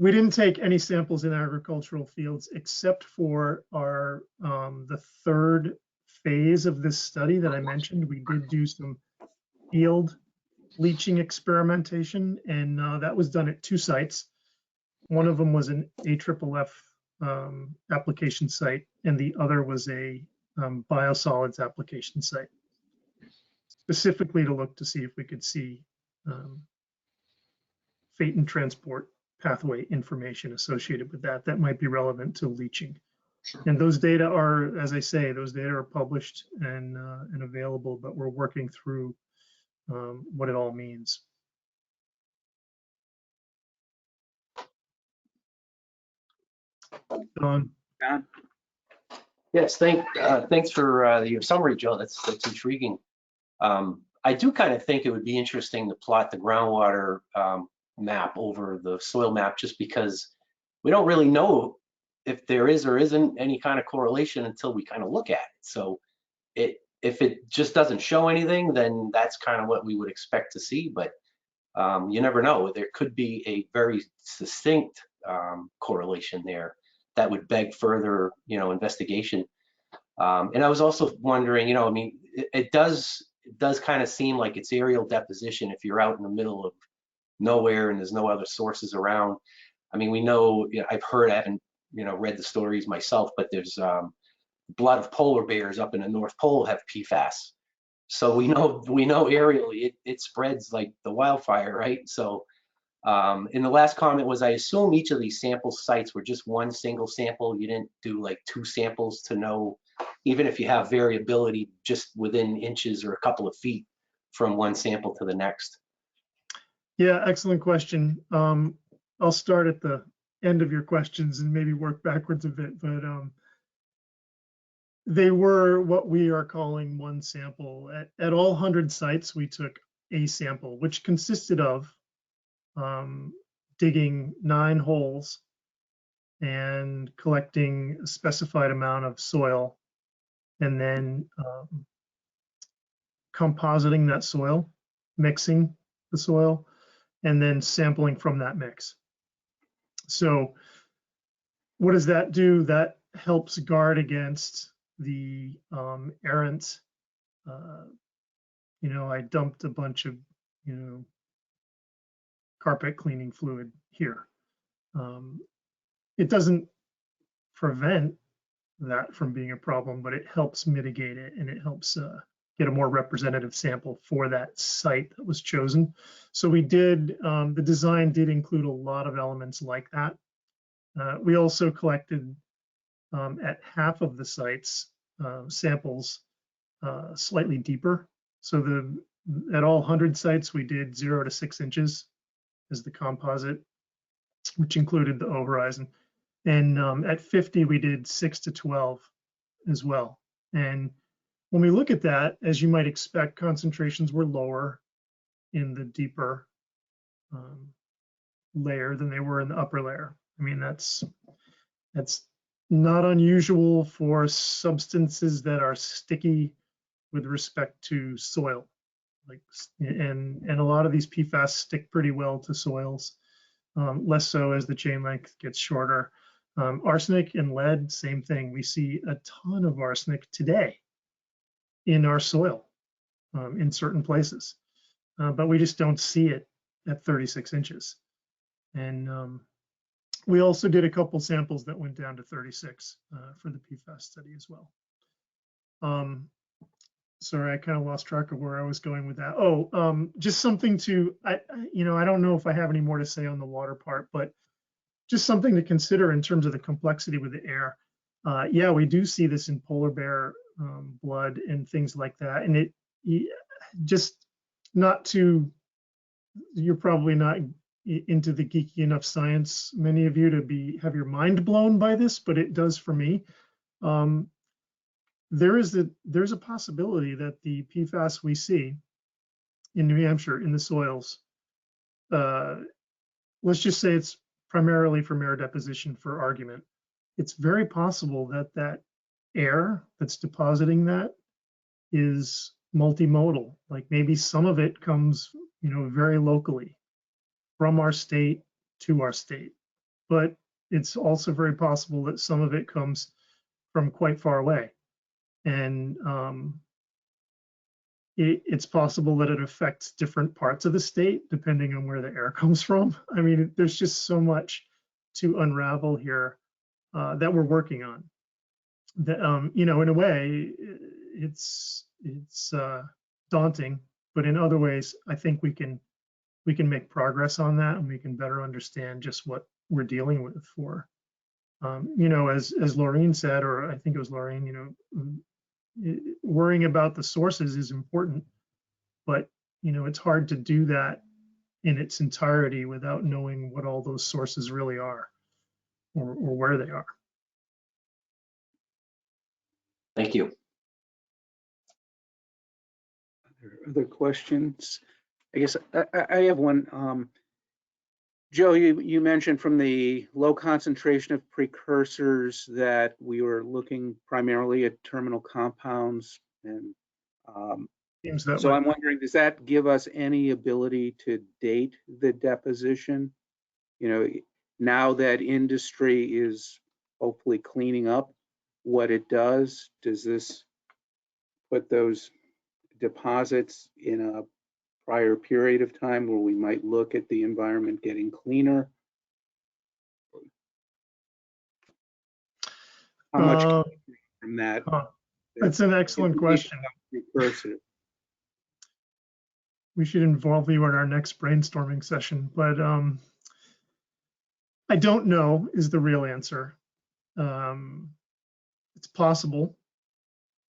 We didn't take any samples in agricultural fields except for our the 3rd phase of this study that I mentioned. We did do some field leaching experimentation, and that was done at 2 sites. One of them was an AFFF application site, and the other was a biosolids application site, specifically to look to see if we could see fate and transport pathway information associated with that might be relevant to leaching. Sure. And those data are, as I say, those data are published and available, but we're working through what it all means. Don. Yes, thanks for your summary, Joe. That's intriguing. I do kind of think it would be interesting to plot the groundwater map over the soil map, just because we don't really know if there is or isn't any kind of correlation until we kind of look at it. So if it just doesn't show anything, then that's kind of what we would expect to see. But you never know. There could be a very succinct correlation there that would beg further, investigation. And I was also wondering, I mean, it does kind of seem like it's aerial deposition if you're out in the middle of nowhere and there's no other sources around. I mean, we know, I've heard, I haven't, read the stories myself, but there's blood of polar bears up in the North Pole have PFAS. So we know aerially it spreads like the wildfire, right? So and the last comment was, I assume each of these sample sites were just one single sample. You didn't do like 2 samples to know, even if you have variability just within inches or a couple of feet from one sample to the next. Yeah, excellent question. I'll start at the end of your questions and maybe work backwards a bit, but they were what we are calling one sample. At all 100 sites, we took a sample, which consisted of digging 9 holes and collecting a specified amount of soil, and then compositing that soil, mixing the soil, and then sampling from that mix. So what does that do? That helps guard against the errant, I dumped a bunch of, carpet cleaning fluid here. It doesn't prevent that from being a problem, but it helps mitigate it, and it helps get a more representative sample for that site that was chosen. So we did, the design did include a lot of elements like that. We also collected at half of the sites samples slightly deeper. So at all 100 sites, we did 0 to 6 inches as the composite, which included the O horizon. And at 50, we did 6 to 12 as well. And when we look at that, as you might expect, concentrations were lower in the deeper layer than they were in the upper layer. I mean, that's not unusual for substances that are sticky with respect to soil. And a lot of these PFAS stick pretty well to soils, less so as the chain length gets shorter. Arsenic and lead, same thing. We see a ton of arsenic today in our soil in certain places, but we just don't see it at 36 inches. And we also did a couple samples that went down to 36 for the PFAS study as well. Sorry, I kind of lost track of where I was going with that. Oh, just something to, I don't know if I have any more to say on the water part, but just something to consider in terms of the complexity with the air. Yeah, we do see this in polar bear blood and things like that. And just not to, you're probably not into the geeky enough science, many of you, to have your mind blown by this, but it does for me. There's a possibility that the PFAS we see in New Hampshire in the soils, let's just say it's primarily from air deposition for argument. It's very possible that that air that's depositing that is multimodal. Like maybe some of it comes, very locally from our state to our state, but it's also very possible that some of it comes from quite far away. And it's possible that it affects different parts of the state depending on where the air comes from. I mean, there's just so much to unravel here that we're working on. That, in a way, it's daunting, but in other ways, I think we can make progress on that, and we can better understand just what we're dealing with for. As Laureen said, or I think it was Laureen, worrying about the sources is important, but it's hard to do that in its entirety without knowing what all those sources really are or where they are. Thank you. Other questions? I guess I have one. Joe, you mentioned from the low concentration of precursors that we were looking primarily at terminal compounds, and so I'm wondering, does that give us any ability to date the deposition? Now that industry is hopefully cleaning up what it does this put those deposits in a prior period of time where we might look at the environment getting cleaner? How much from that? That's an excellent question. We should involve you in our next brainstorming session, but I don't know is the real answer. It's possible,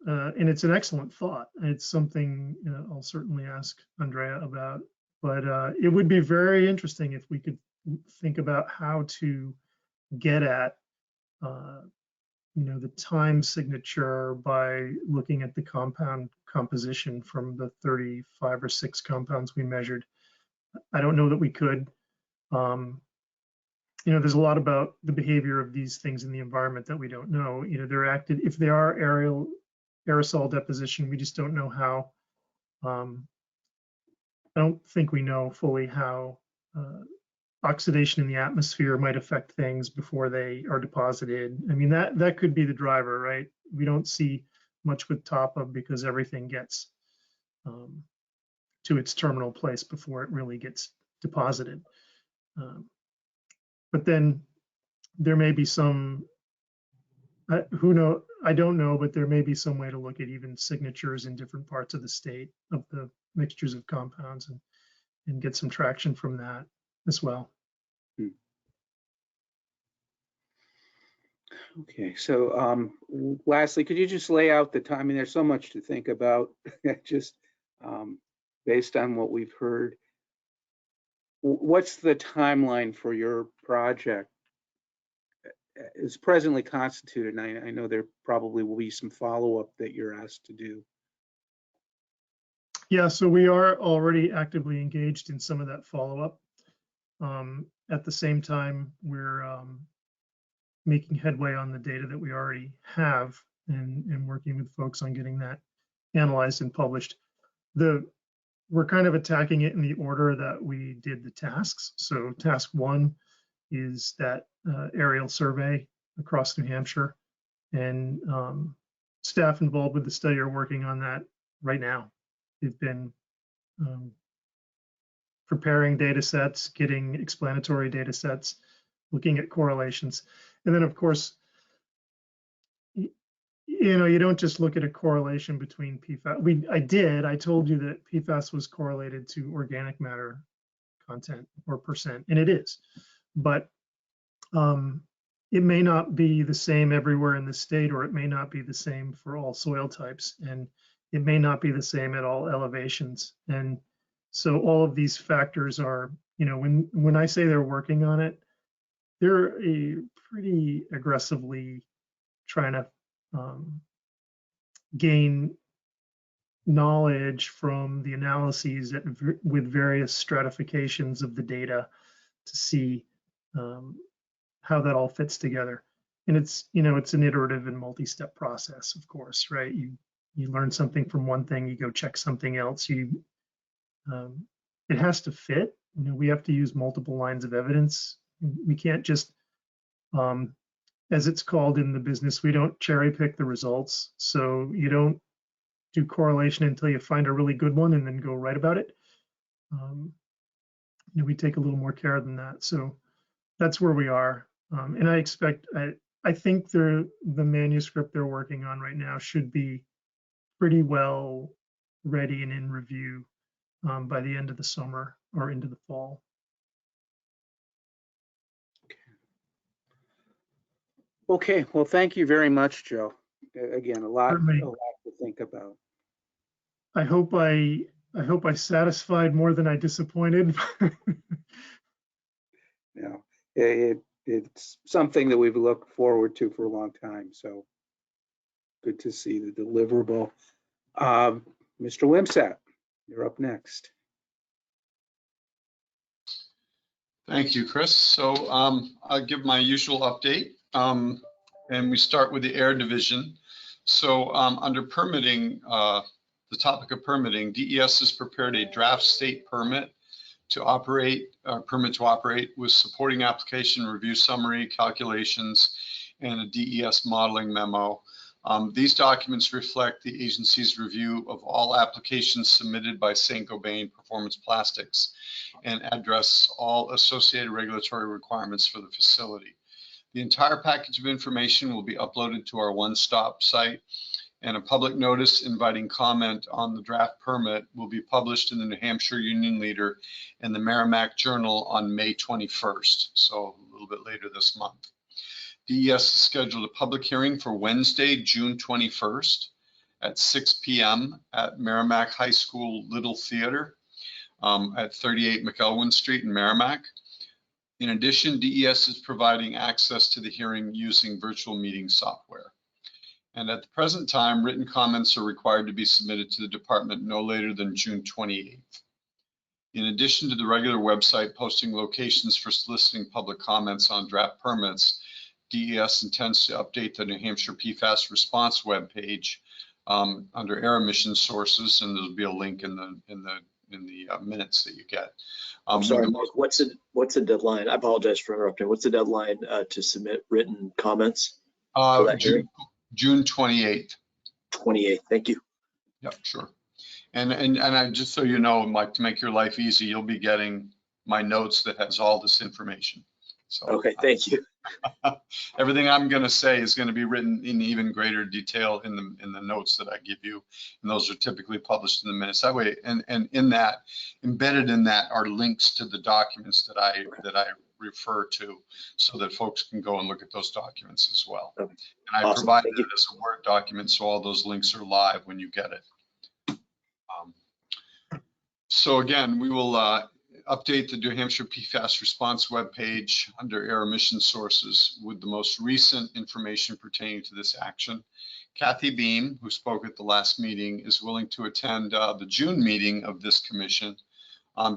and it's an excellent thought. It's something I'll certainly ask Andrea about, but it would be very interesting if we could think about how to get at the time signature by looking at the compound composition from the 35 or 6 compounds we measured. I don't know that we could. There's a lot about the behavior of these things in the environment that we don't know. They're acted, if they are aerosol deposition, we just don't know how. I don't think we know fully how oxidation in the atmosphere might affect things before they are deposited. I mean, that could be the driver, right? We don't see much with TAPA because everything gets to its terminal place before it really gets deposited. But then there may be some, I don't know, but there may be some way to look at even signatures in different parts of the state of the mixtures of compounds and get some traction from that as well. Okay, so lastly, could you just lay out the time? I mean, there's so much to think about just based on what we've heard. What's the timeline for your project is presently constituted, and I know there probably will be some follow-up that you're asked to do. Yeah, so we are already actively engaged in some of that follow-up. At the same time, we're making headway on the data that we already have and working with folks on getting that analyzed and published. We're kind of attacking it in the order that we did the tasks. So task 1 is that aerial survey across New Hampshire, and staff involved with the study are working on that right now. They've been preparing data sets, getting explanatory data sets, looking at correlations. And then of course, you don't just look at a correlation between PFAS. I told you that PFAS was correlated to organic matter content or percent, and it is. But it may not be the same everywhere in the state, or it may not be the same for all soil types, and it may not be the same at all elevations. And so all of these factors are, when I say they're working on it, they're pretty aggressively trying to gain knowledge from the analyses with various stratifications of the data to see how that all fits together. And it's an iterative and multi-step process, of course, right? You learn something from one thing, you go check something else. It has to fit. We have to use multiple lines of evidence. We can't just, as it's called in the business, we don't cherry pick the results. So you don't do correlation until you find a really good one and then go write about it. We take a little more care than that. So that's where we are. And I think the manuscript they're working on right now should be pretty well ready and in review by the end of the summer or into the fall. Okay, well, thank you very much, Joe. Again, a lot to think about. I hope I satisfied more than I disappointed. No, it's something that we've looked forward to for a long time. So good to see the deliverable. Mr. Wimsatt, you're up next. Thank you, Chris. So I'll give my usual update. And we start with the air division. So under permitting, the topic of permitting, DES has prepared a draft state permit to operate, with supporting application review summary, calculations, and a DES modeling memo. These documents reflect the agency's review of all applications submitted by Saint-Gobain Performance Plastics and address all associated regulatory requirements for the facility. The entire package of information will be uploaded to our one-stop site, and a public notice inviting comment on the draft permit will be published in the New Hampshire Union Leader and the Merrimack Journal on May 21st, so a little bit later this month. DES has scheduled a public hearing for Wednesday, June 21st at 6 p.m. at Merrimack High School Little Theater at 38 McElwain Street in Merrimack. In addition, DES is providing access to the hearing using virtual meeting software. And at the present time, written comments are required to be submitted to the department no later than June 28th. In addition to the regular website posting locations for soliciting public comments on draft permits, DES intends to update the New Hampshire PFAS response webpage under air emission sources, and there'll be a link in the minutes that you get. I'm sorry, Mark, what's the deadline? I apologize for interrupting. What's the deadline to submit written comments? June 28th. 28th, thank you. Yep, sure. And I, just so you know, Mike, to make your life easy, you'll be getting my notes that has all this information. So okay, thank you. Everything I'm going to say is going to be written in even greater detail in the notes that I give you, and those are typically published in the minutes. That way, and in that, embedded in that, are links to the documents that I refer to, so that folks can go and look at those documents as well. Okay. And I provide it as a Word document, so all those links are live when you get it. So again, we will update the New Hampshire PFAS response webpage under air emission sources with the most recent information pertaining to this action. Kathy Beam, who spoke at the last meeting, is willing to attend the June meeting of this commission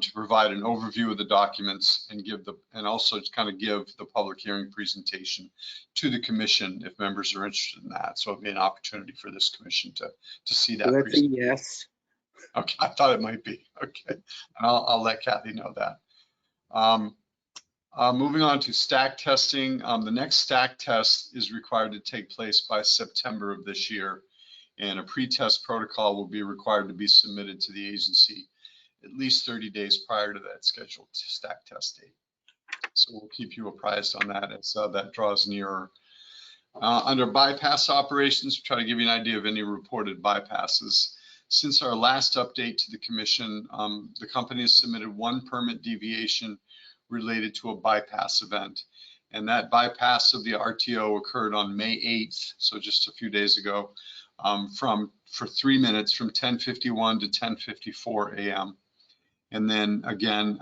to provide an overview of the documents and also to kind of give the public hearing presentation to the commission if members are interested in that. So it'll be an opportunity for this commission to see that. So that's a yes. Okay, I thought it might be. Okay, and I'll let Kathy know that. Moving on to stack testing. The next stack test is required to take place by September of this year, and a pre-test protocol will be required to be submitted to the agency at least 30 days prior to that scheduled stack test date. So we'll keep you apprised on that as that draws nearer. Under bypass operations, try to give you an idea of any reported bypasses. Since our last update to the commission, the company has submitted one permit deviation related to a bypass event. And that bypass of the RTO occurred on May 8th, so just a few days ago, for 3 minutes from 10:51 to 10:54 a.m. And then again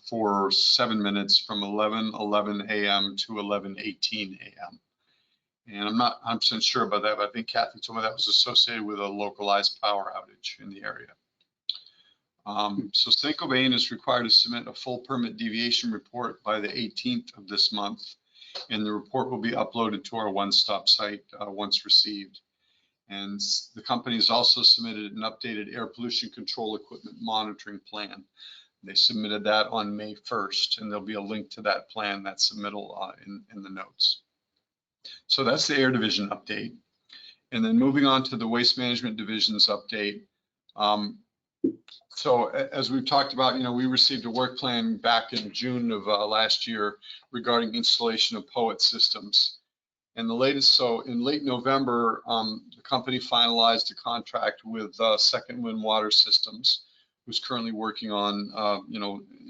for 7 minutes from 11:11 a.m. to 11:18 a.m. And I'm not 100% sure about that, but I think Kathy told me that was associated with a localized power outage in the area. So Saint-Gobain is required to submit a full permit deviation report by the 18th of this month, and the report will be uploaded to our one-stop site once received. And the company has also submitted an updated air pollution control equipment monitoring plan. They submitted that on May 1st, and there'll be a link to that plan, that submittal in the notes. So that's the air division update. And then moving on to the waste management division's update. So as we've talked about, we received a work plan back in June of last year regarding installation of POET systems. And the latest, so in late November, the company finalized a contract with Second Wind Water Systems, who's currently working on,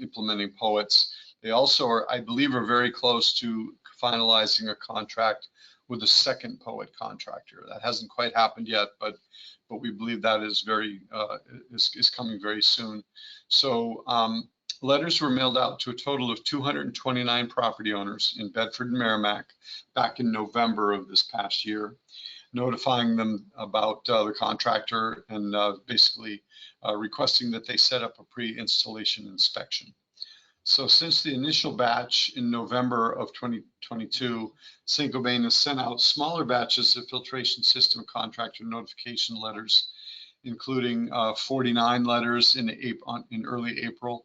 implementing POETs. They also are, I believe, are very close to finalizing a contract with a second POET contractor. That hasn't quite happened yet, but we believe that is is coming very soon. So letters were mailed out to a total of 229 property owners in Bedford and Merrimack back in November of this past year, notifying them about the contractor and basically requesting that they set up a pre-installation inspection. So since the initial batch in November of 2022, Saint-Gobain has sent out smaller batches of filtration system contractor notification letters, including 49 letters in early April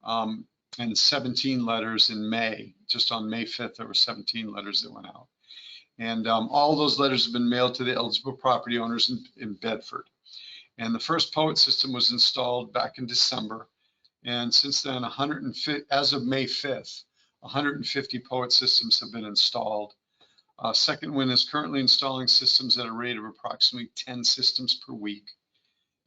and 17 letters in May. Just on May 5th, there were 17 letters that went out. And all those letters have been mailed to the eligible property owners in Bedford. And the first POET system was installed back in December. And since then, as of May 5th, 150 POET systems have been installed. Second Wind is currently installing systems at a rate of approximately 10 systems per week.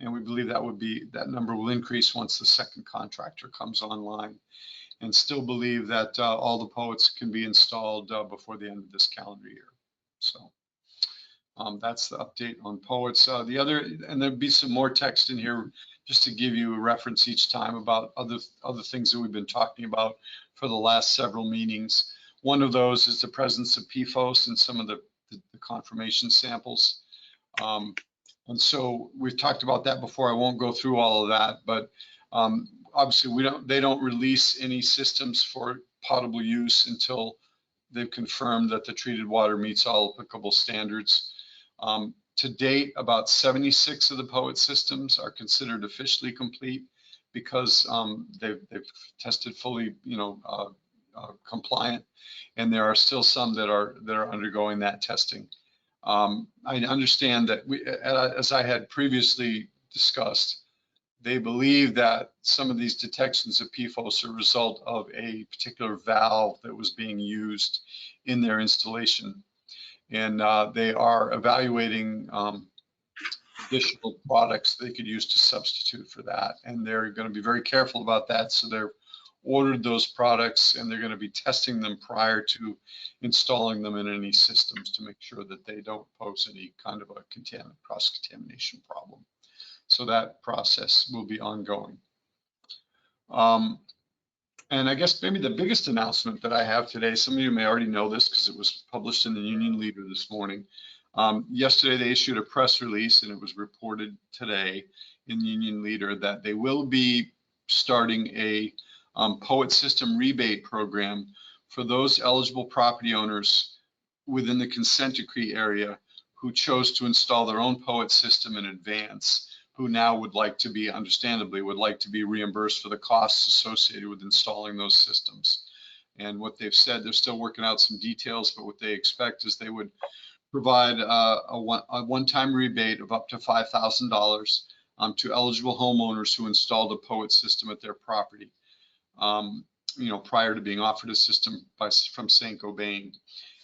And we believe that number will increase once the second contractor comes online, and still believe that all the POETs can be installed before the end of this calendar year. So that's the update on POETs. And there'll be some more text in here just to give you a reference each time about other things that we've been talking about for the last several meetings. One of those is the presence of PFOS in some of the confirmation samples. And so we've talked about that before. I won't go through all of that, but obviously they don't release any systems for potable use until they've confirmed that the treated water meets all applicable standards. To date, about 76 of the POET systems are considered officially complete because they've tested fully, compliant, and there are still some that are undergoing that testing. I understand that as I had previously discussed, they believe that some of these detections of PFOS are a result of a particular valve that was being used in their installation. And they are evaluating additional products they could use to substitute for that. And they're going to be very careful about that. So they're ordered those products, and they're going to be testing them prior to installing them in any systems to make sure that they don't pose any kind of a cross-contamination problem. So that process will be ongoing. And I guess maybe the biggest announcement that I have today, some of you may already know this because it was published in the Union Leader this morning. Yesterday, they issued a press release, and it was reported today in the Union Leader that they will be starting a POET system rebate program for those eligible property owners within the consent decree area who chose to install their own POET system in advance, who now would like to be, understandably, would like to be reimbursed for the costs associated with installing those systems. And what they've said, they're still working out some details, but what they expect is they would provide a one-time rebate of up to $5,000 to eligible homeowners who installed a POET system at their property, prior to being offered a system from Saint-Gobain.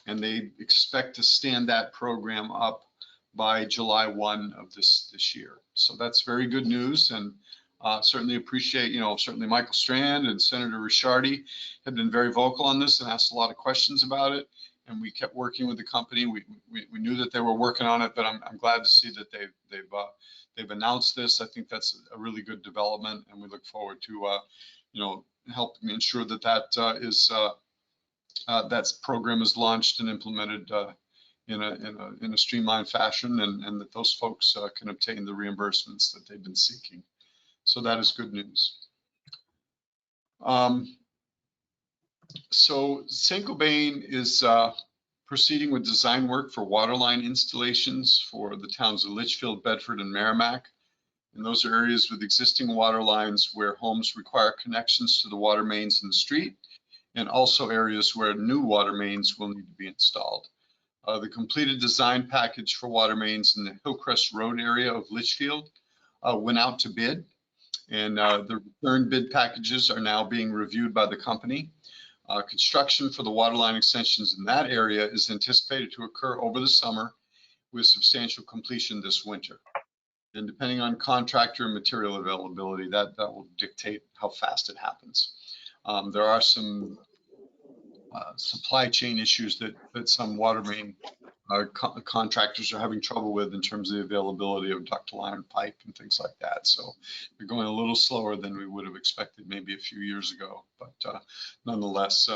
And they expect to stand that program up by July 1 of this year. So that's very good news, and certainly appreciate, certainly Michael Strand and Senator Ricciardi have been very vocal on this and asked a lot of questions about it. And we kept working with the company. We knew that they were working on it, but I'm glad to see that they've announced this. I think that's a really good development, and we look forward to helping ensure that that program is launched and implemented in a streamlined fashion, and that those folks can obtain the reimbursements that they've been seeking. So that is good news. So Saint-Gobain is proceeding with design work for waterline installations for the towns of Litchfield, Bedford, and Merrimack. And those are areas with existing water lines where homes require connections to the water mains in the street, and also areas where new water mains will need to be installed. The completed design package for water mains in the Hillcrest Road area of Litchfield went out to bid, and the return bid packages are now being reviewed by the company. Construction for the waterline extensions in that area is anticipated to occur over the summer with substantial completion this winter. And depending on contractor and material availability, that will dictate how fast it happens. There are some supply chain issues that some water main contractors are having trouble with in terms of the availability of ductile iron pipe and things like that. So they're going a little slower than we would have expected maybe a few years ago. But nonetheless,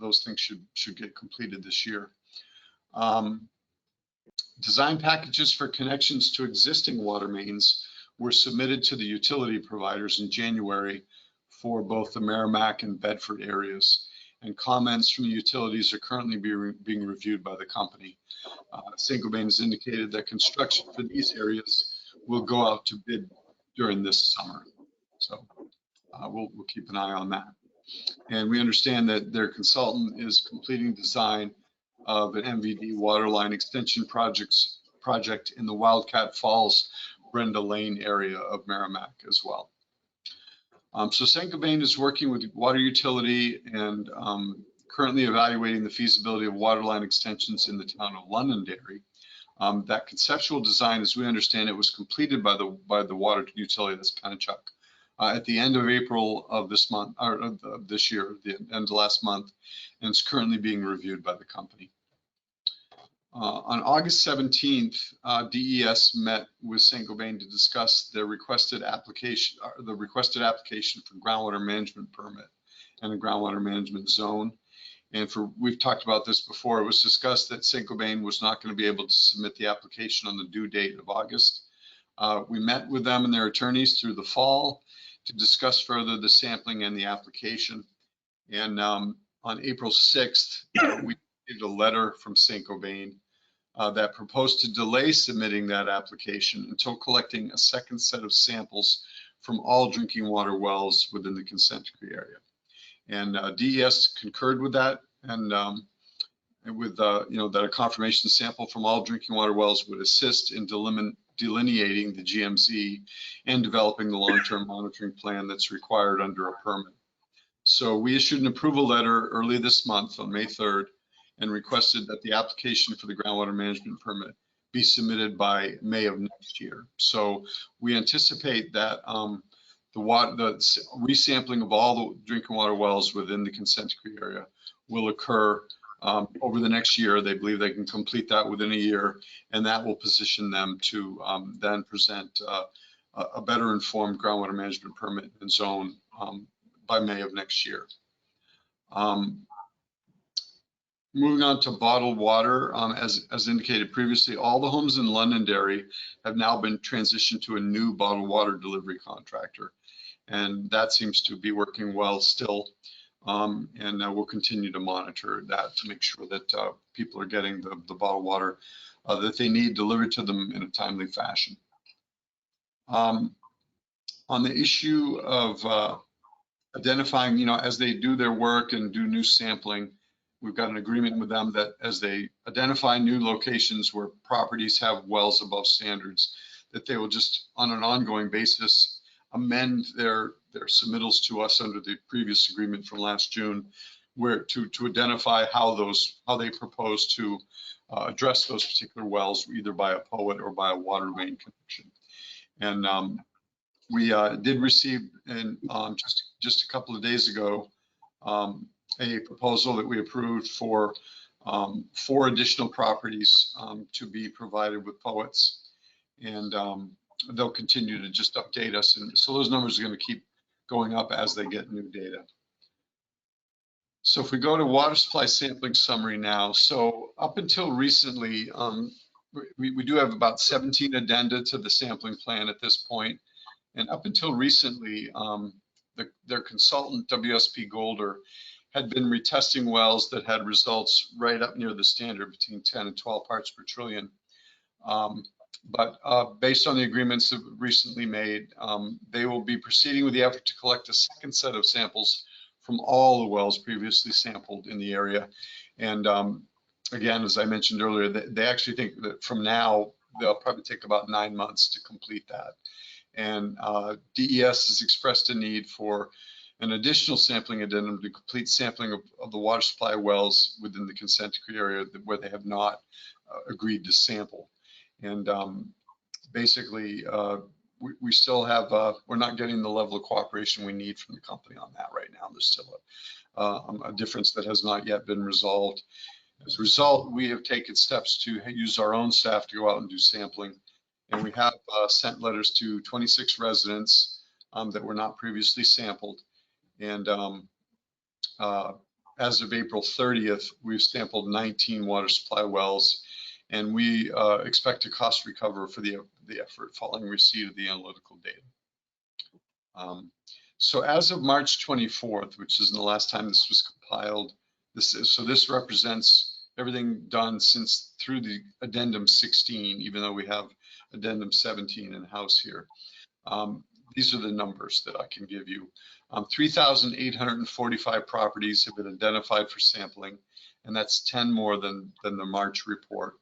those things should get completed this year. Design packages for connections to existing water mains were submitted to the utility providers in January for both the Merrimack and Bedford areas, and comments from the utilities are currently being reviewed by the company. Saint-Gobain has indicated that construction for these areas will go out to bid during this summer. So we'll keep an eye on that. And we understand that their consultant is completing design of an MVD waterline extension project in the Wildcat Falls, Brenda Lane area of Merrimack as well. So Saint-Gobain is working with water utility and currently evaluating the feasibility of waterline extensions in the town of Londonderry. That conceptual design, as we understand it, was completed by the water utility, that's Pennachuck, at the end of April of this month, or of this year, the end of last month, and it's currently being reviewed by the company. On August 17th, DES met with Saint-Gobain to discuss their requested application for groundwater management permit and a groundwater management zone. And we've talked about this before. It was discussed that Saint-Gobain was not going to be able to submit the application on the due date of August. We met with them and their attorneys through the fall to discuss further the sampling and the application. And on April 6th, we received a letter from Saint-Gobain that proposed to delay submitting that application until collecting a second set of samples from all drinking water wells within the consent decree area. And DES concurred with that, and with that a confirmation sample from all drinking water wells would assist in delineating the GMZ and developing the long-term monitoring plan that's required under a permit. So we issued an approval letter early this month on May 3rd and requested that the application for the groundwater management permit be submitted by May of next year. So we anticipate that the resampling of all the drinking water wells within the consent decree area will occur over the next year. They believe they can complete that within a year, and that will position them to then present a better informed groundwater management permit and zone by May of next year. Moving on to bottled water, as indicated previously, all the homes in Londonderry have now been transitioned to a new bottled water delivery contractor, and that seems to be working well still. And we'll continue to monitor that to make sure that people are getting the bottled water that they need delivered to them in a timely fashion. On the issue of identifying, as they do their work and do new sampling, we've got an agreement with them that as they identify new locations where properties have wells above standards, that they will just on an ongoing basis amend their submittals to us under the previous agreement from last June, where to identify how they propose to address those particular wells, either by a POET or by a water main connection. And we did receive, just a couple of days ago, a proposal that we approved for 4 additional properties to be provided with POETs, and they'll continue to just update us. And so those numbers are going to keep going up as they get new data. So if we go to water supply sampling summary now, so up until recently, we do have about 17 addenda to the sampling plan at this point. And up until recently, their consultant, WSP Golder, had been retesting wells that had results right up near the standard between 10 and 12 parts per trillion. But based on the agreements that were recently made, they will be proceeding with the effort to collect a second set of samples from all the wells previously sampled in the area. And again, as I mentioned earlier, they actually think that from now, they'll probably take about 9 months to complete that. And DES has expressed a need for an additional sampling addendum to complete sampling of the water supply wells within the consent decree area where they have not agreed to sample. And basically, we still have, we're not getting the level of cooperation we need from the company on that right now. There's still a difference that has not yet been resolved. As a result, we have taken steps to use our own staff to go out and do sampling. And we have sent letters to 26 residents that were not previously sampled. And as of April 30th, we've sampled 19 water supply wells, and we expect to cost recover for the effort following receipt of the analytical data. So as of March 24th, which is the last time this was compiled, this represents everything done since through the addendum 16, even though we have addendum 17 in house here. These are the numbers that I can give you. 3,845 properties have been identified for sampling, and that's 10 more than the March report.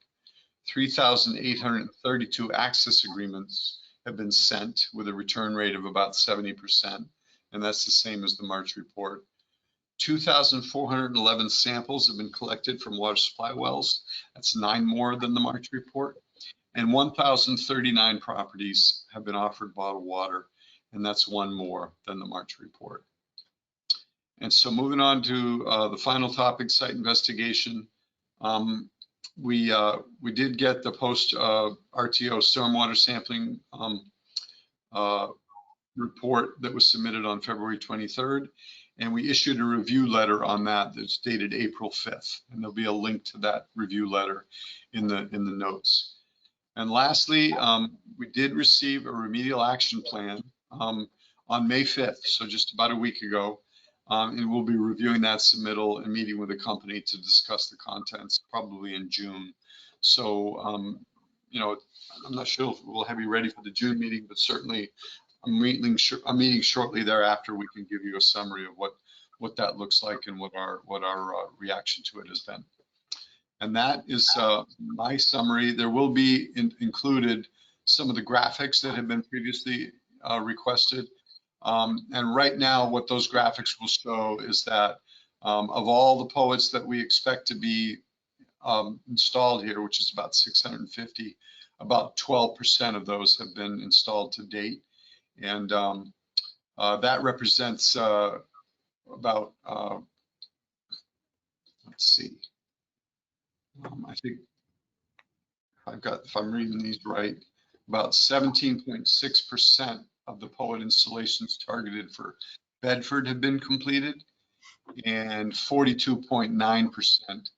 3,832 access agreements have been sent with a return rate of about 70%, and that's the same as the March report. 2,411 samples have been collected from water supply wells. That's 9 more than the March report. And 1,039 properties have been offered bottled water, and that's 1 more than the March report. And so moving on to the final topic, site investigation. We did get the post RTO stormwater sampling report that was submitted on February 23rd, and we issued a review letter on that that's dated April 5th, and there'll be a link to that review letter in the notes. And lastly, we did receive a remedial action plan on May 5th, so just about a week ago, and we'll be reviewing that submittal and meeting with the company to discuss the contents probably in June. So, you know, I'm not sure if we'll have you ready for the June meeting, but certainly a meeting shortly thereafter, we can give you a summary of what that looks like and what our reaction to it has been. And that is my summary. There will be included some of the graphics that have been previously requested. And right now, what those graphics will show is that of all the POETs that we expect to be installed here, which is about 650, about 12% of those have been installed to date. And that represents about, let's see, I think if I'm reading these right, about 17.6% of the POET installations targeted for Bedford have been completed, and 42.9%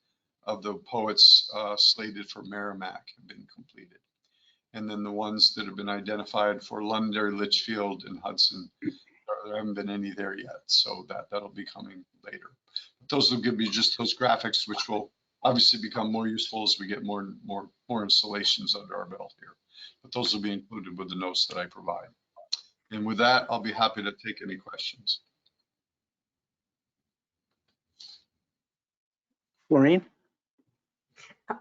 of the poets slated for Merrimack have been completed. And then the ones that have been identified for Londonderry, Litchfield, and Hudson, there haven't been any there yet. So that'll be coming later. Those will give you just those graphics, which will obviously become more useful as we get more installations under our belt here. But those will be included with the notes that I provide. And with that, I'll be happy to take any questions. Maureen?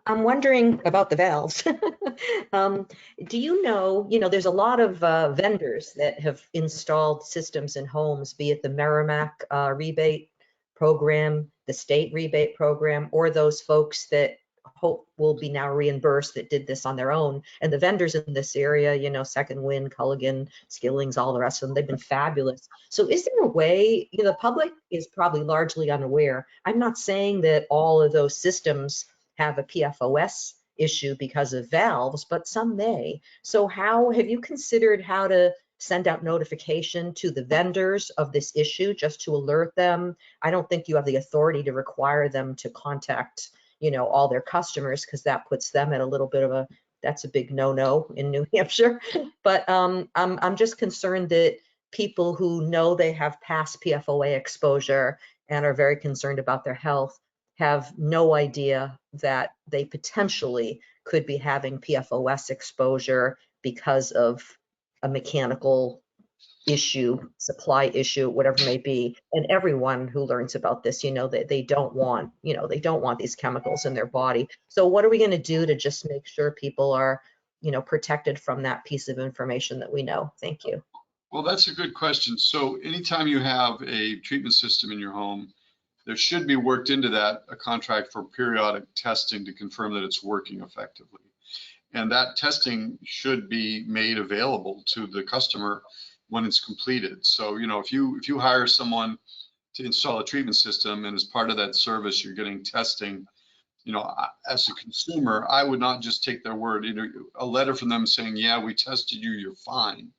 I'm wondering about the valves. Do you know, there's a lot of vendors that have installed systems in homes, be it the Merrimack rebate program, the state rebate program, or those folks that hope will be now reimbursed that did this on their own. And the vendors in this area, Second Wind, Culligan, Skillings, all the rest of them, they've been fabulous. So is there a way, the public is probably largely unaware. I'm not saying that all of those systems have a PFOS issue because of valves, but some may. So how have you considered how to send out notification to the vendors of this issue just to alert them? I don't think you have the authority to require them to contact, all their customers, because that puts them at a little bit of that's a big no-no in New Hampshire. But I'm just concerned that people who know they have past PFOA exposure and are very concerned about their health have no idea that they potentially could be having PFOS exposure because of a mechanical issue, supply issue, whatever it may be. And everyone who learns about this, that they don't want, they don't want these chemicals in their body. So what are we going to do to just make sure people are, protected from that piece of information that we know? Thank you. Well, that's a good question. So anytime you have a treatment system in your home, there should be worked into that a contract for periodic testing to confirm that it's working effectively. And that testing should be made available to the customer when it's completed. So, if you hire someone to install a treatment system and as part of that service, you're getting testing, as a consumer, I would not just take their word. A letter from them saying, yeah, we tested you, you're fine.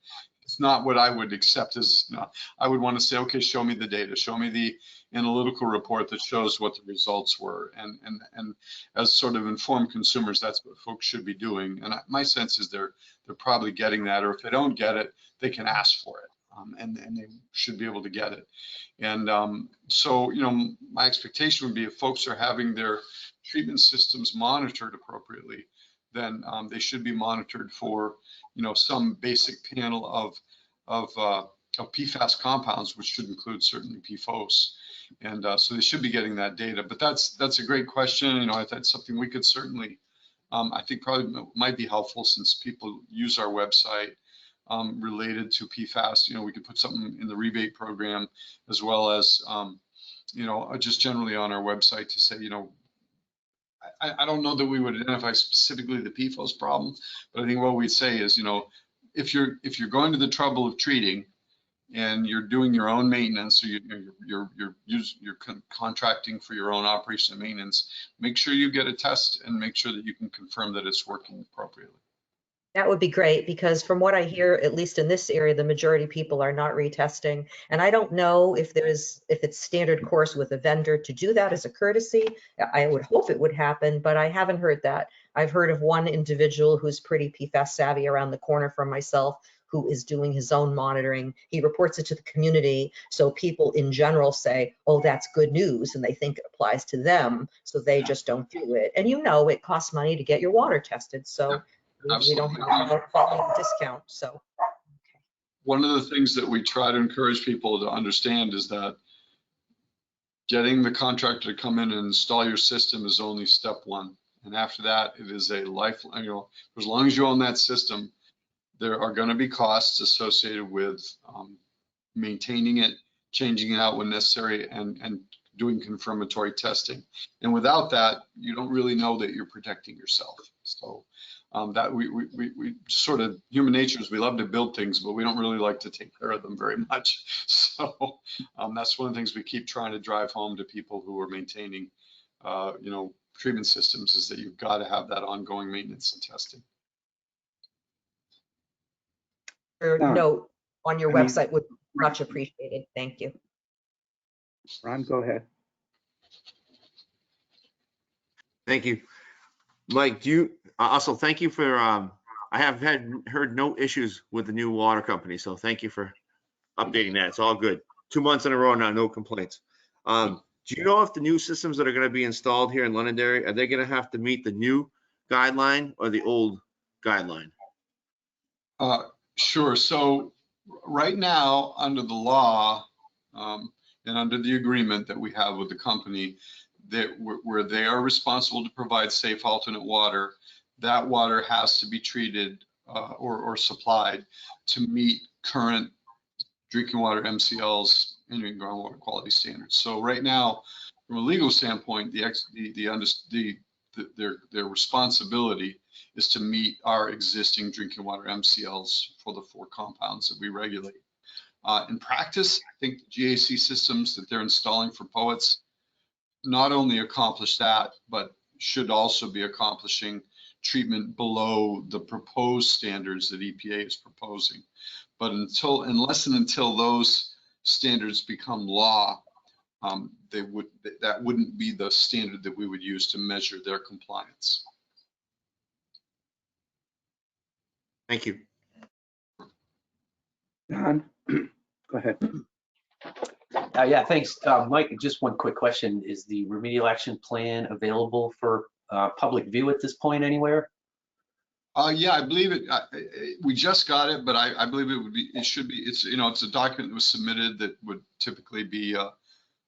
It's not what I would accept as, I would want to say, okay, show me the data, show me the analytical report that shows what the results were. And as sort of informed consumers, that's what folks should be doing. And my sense is they're probably getting that, or if they don't get it, they can ask for it. And they should be able to get it. And so, my expectation would be if folks are having their treatment systems monitored appropriately, then they should be monitored for, some basic panel of PFAS compounds, which should include certainly PFOS. And so they should be getting that data. But that's a great question. That's something we could certainly, I think probably might be helpful since people use our website related to PFAS. We could put something in the rebate program as well as, just generally on our website to say, I don't know that we would identify specifically the PFOS problem, but I think what we'd say is, if you're going to the trouble of treating and you're doing your own maintenance, so you're contracting for your own operation and maintenance, make sure you get a test and make sure that you can confirm that it's working appropriately. That would be great, because from what I hear, at least in this area, the majority of people are not retesting. And I don't know if it's standard course with a vendor to do that as a courtesy. I would hope it would happen, but I haven't heard that. I've heard of one individual who's pretty PFAS savvy around the corner from myself, who is doing his own monitoring. He reports it to the community. So people in general say, oh, that's good news. And they think it applies to them. So they just don't do it. And it costs money to get your water tested. So we don't have a discount. So one of the things that we try to encourage people to understand is that getting the contractor to come in and install your system is only step one. And after that, it is a lifelong, as long as you own that system, there are going to be costs associated with maintaining it, changing it out when necessary, and doing confirmatory testing. And without that, you don't really know that you're protecting yourself. So that we sort of, human nature is we love to build things, but we don't really like to take care of them very much. So that's one of the things we keep trying to drive home to people who are maintaining, treatment systems, is that you've got to have that ongoing maintenance and testing. Note on your website would Much appreciated. Thank you. Ron, go ahead. Thank you. Mike, also thank you for, I have heard no issues with the new water company, so thank you for updating that. It's all good. 2 months in a row now, no complaints. Do you know if the new systems that are gonna be installed here in Londonderry, are they gonna have to meet the new guideline or the old guideline? Sure. So right now, under the law, and under the agreement that we have with the company, that where they are responsible to provide safe alternate water, that water has to be treated or supplied to meet current drinking water MCLs and groundwater quality standards. So right now, from a legal standpoint, their responsibility is to meet our existing drinking water MCLs for the 4 compounds that we regulate. In practice, I think the GAC systems that they're installing for POETs not only accomplish that, but should also be accomplishing treatment below the proposed standards that EPA is proposing. But unless and until those standards become law, that wouldn't be the standard that we would use to measure their compliance. Thank you. Don, go ahead. Yeah, thanks. Mike, just one quick question. Is the remedial action plan available for public view at this point anywhere? Yeah, I believe it. We just got it, but I believe it should be. It's it's a document that was submitted that would typically be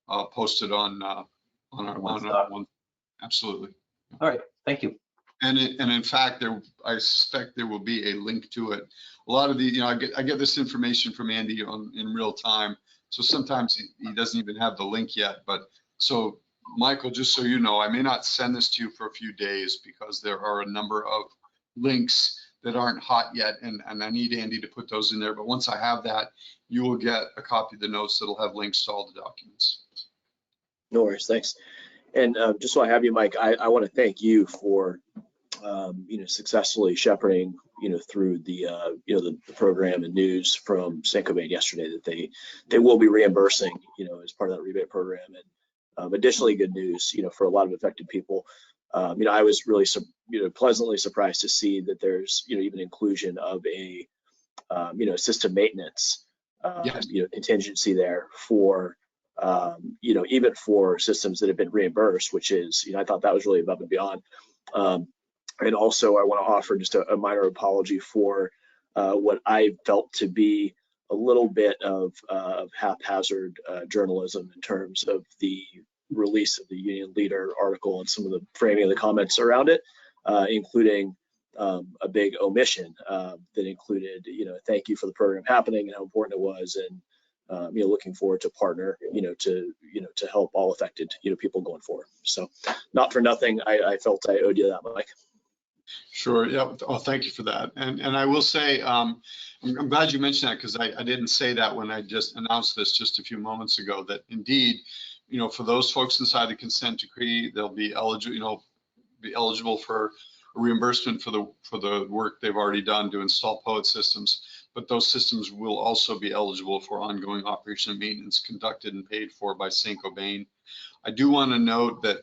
posted on our one. Absolutely. All right, thank you. And in fact, I suspect there will be a link to it. A lot of the, I get this information from Andy in real time. So sometimes he doesn't even have the link yet. But so Michael, just so you know, I may not send this to you for a few days because there are a number of links that aren't hot yet, and I need Andy to put those in there. But once I have that, you will get a copy of the notes that'll have links to all the documents. No worries, thanks. And just so I have you, Mike, I want to thank you for successfully shepherding through the the program and news from Saint-Gobain yesterday that they will be reimbursing as part of that rebate program. And additionally, good news for a lot of affected people. I was really pleasantly surprised to see that there's even inclusion of a system maintenance contingency there for even for systems that have been reimbursed, which is I thought that was really above and beyond. And also I want to offer just a minor apology for what I felt to be a little bit of haphazard journalism in terms of the release of the Union Leader article and some of the framing of the comments around it, including a big omission that included, thank you for the program happening and how important it was, and looking forward to partner, to help all affected, people going forward. So not for nothing, I felt I owed you that, Mike. Sure. Yeah. Oh, thank you for that. And I will say, I'm glad you mentioned that, because I didn't say that when I just announced this just a few moments ago, that indeed, for those folks inside the consent decree, they'll be eligible for reimbursement for the work they've already done to install POET systems. But those systems will also be eligible for ongoing operation and maintenance conducted and paid for by Saint-Gobain. I do want to note that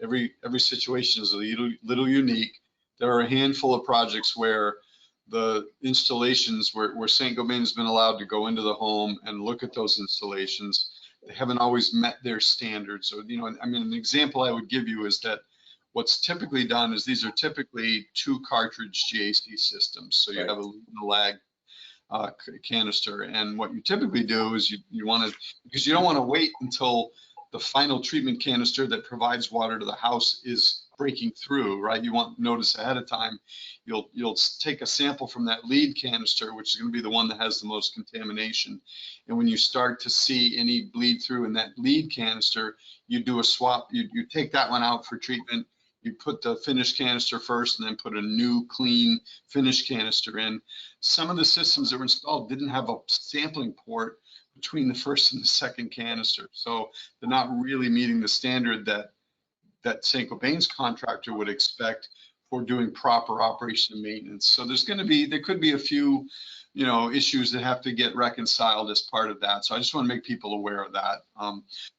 every situation is a little unique. There are a handful of projects where the installations where Saint-Gobain has been allowed to go into the home and look at those installations, they haven't always met their standards. So, an example I would give you is that what's typically done is these are typically 2 cartridge GAC systems. So you have a lag canister, and what you typically do is you want to, because you don't want to wait until the final treatment canister that provides water to the house is breaking through, right? You want notice ahead of time. You'll take a sample from that lead canister, which is going to be the one that has the most contamination. And when you start to see any bleed through in that lead canister, you do a swap. You take that one out for treatment. You put the finished canister first, and then put a new clean finished canister in. Some of the systems that were installed didn't have a sampling port between the first and the second canister. So they're not really meeting the standard that Saint-Gobain's contractor would expect for doing proper operation and maintenance. So there could be a few, issues that have to get reconciled as part of that. So I just want to make people aware of that.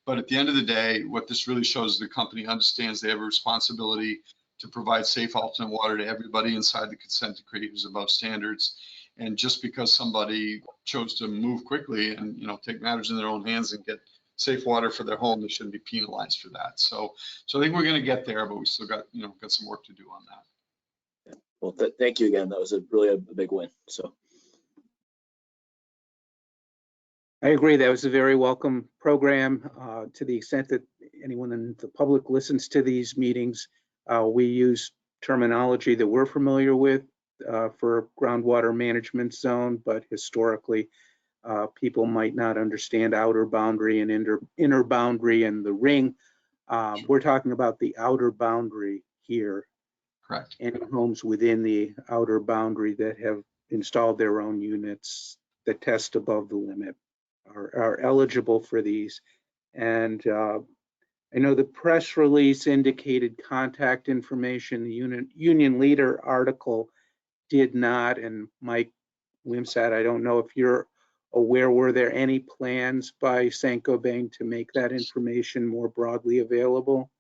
But at the end of the day, what this really shows is the company understands they have a responsibility to provide safe alternate water to everybody inside the consent decree who's above standards. And just because somebody chose to move quickly and, take matters in their own hands and get safe water for their home, they shouldn't be penalized for that. So I think we're going to get there, but we still got some work to do on that. Well, thank you again. That was really a big win. So I agree. That was a very welcome program. To the extent that anyone in the public listens to these meetings, we use terminology that we're familiar with for groundwater management zone, but historically, people might not understand outer boundary and inner boundary and the ring. We're talking about the outer boundary here. Correct. Any homes within the outer boundary that have installed their own units that test above the limit are eligible for these. And I know the press release indicated contact information. The union leader article did not. And Mike Wimsatt, I don't know if you're aware, were there any plans by Saint-Gobain to make that information more broadly available?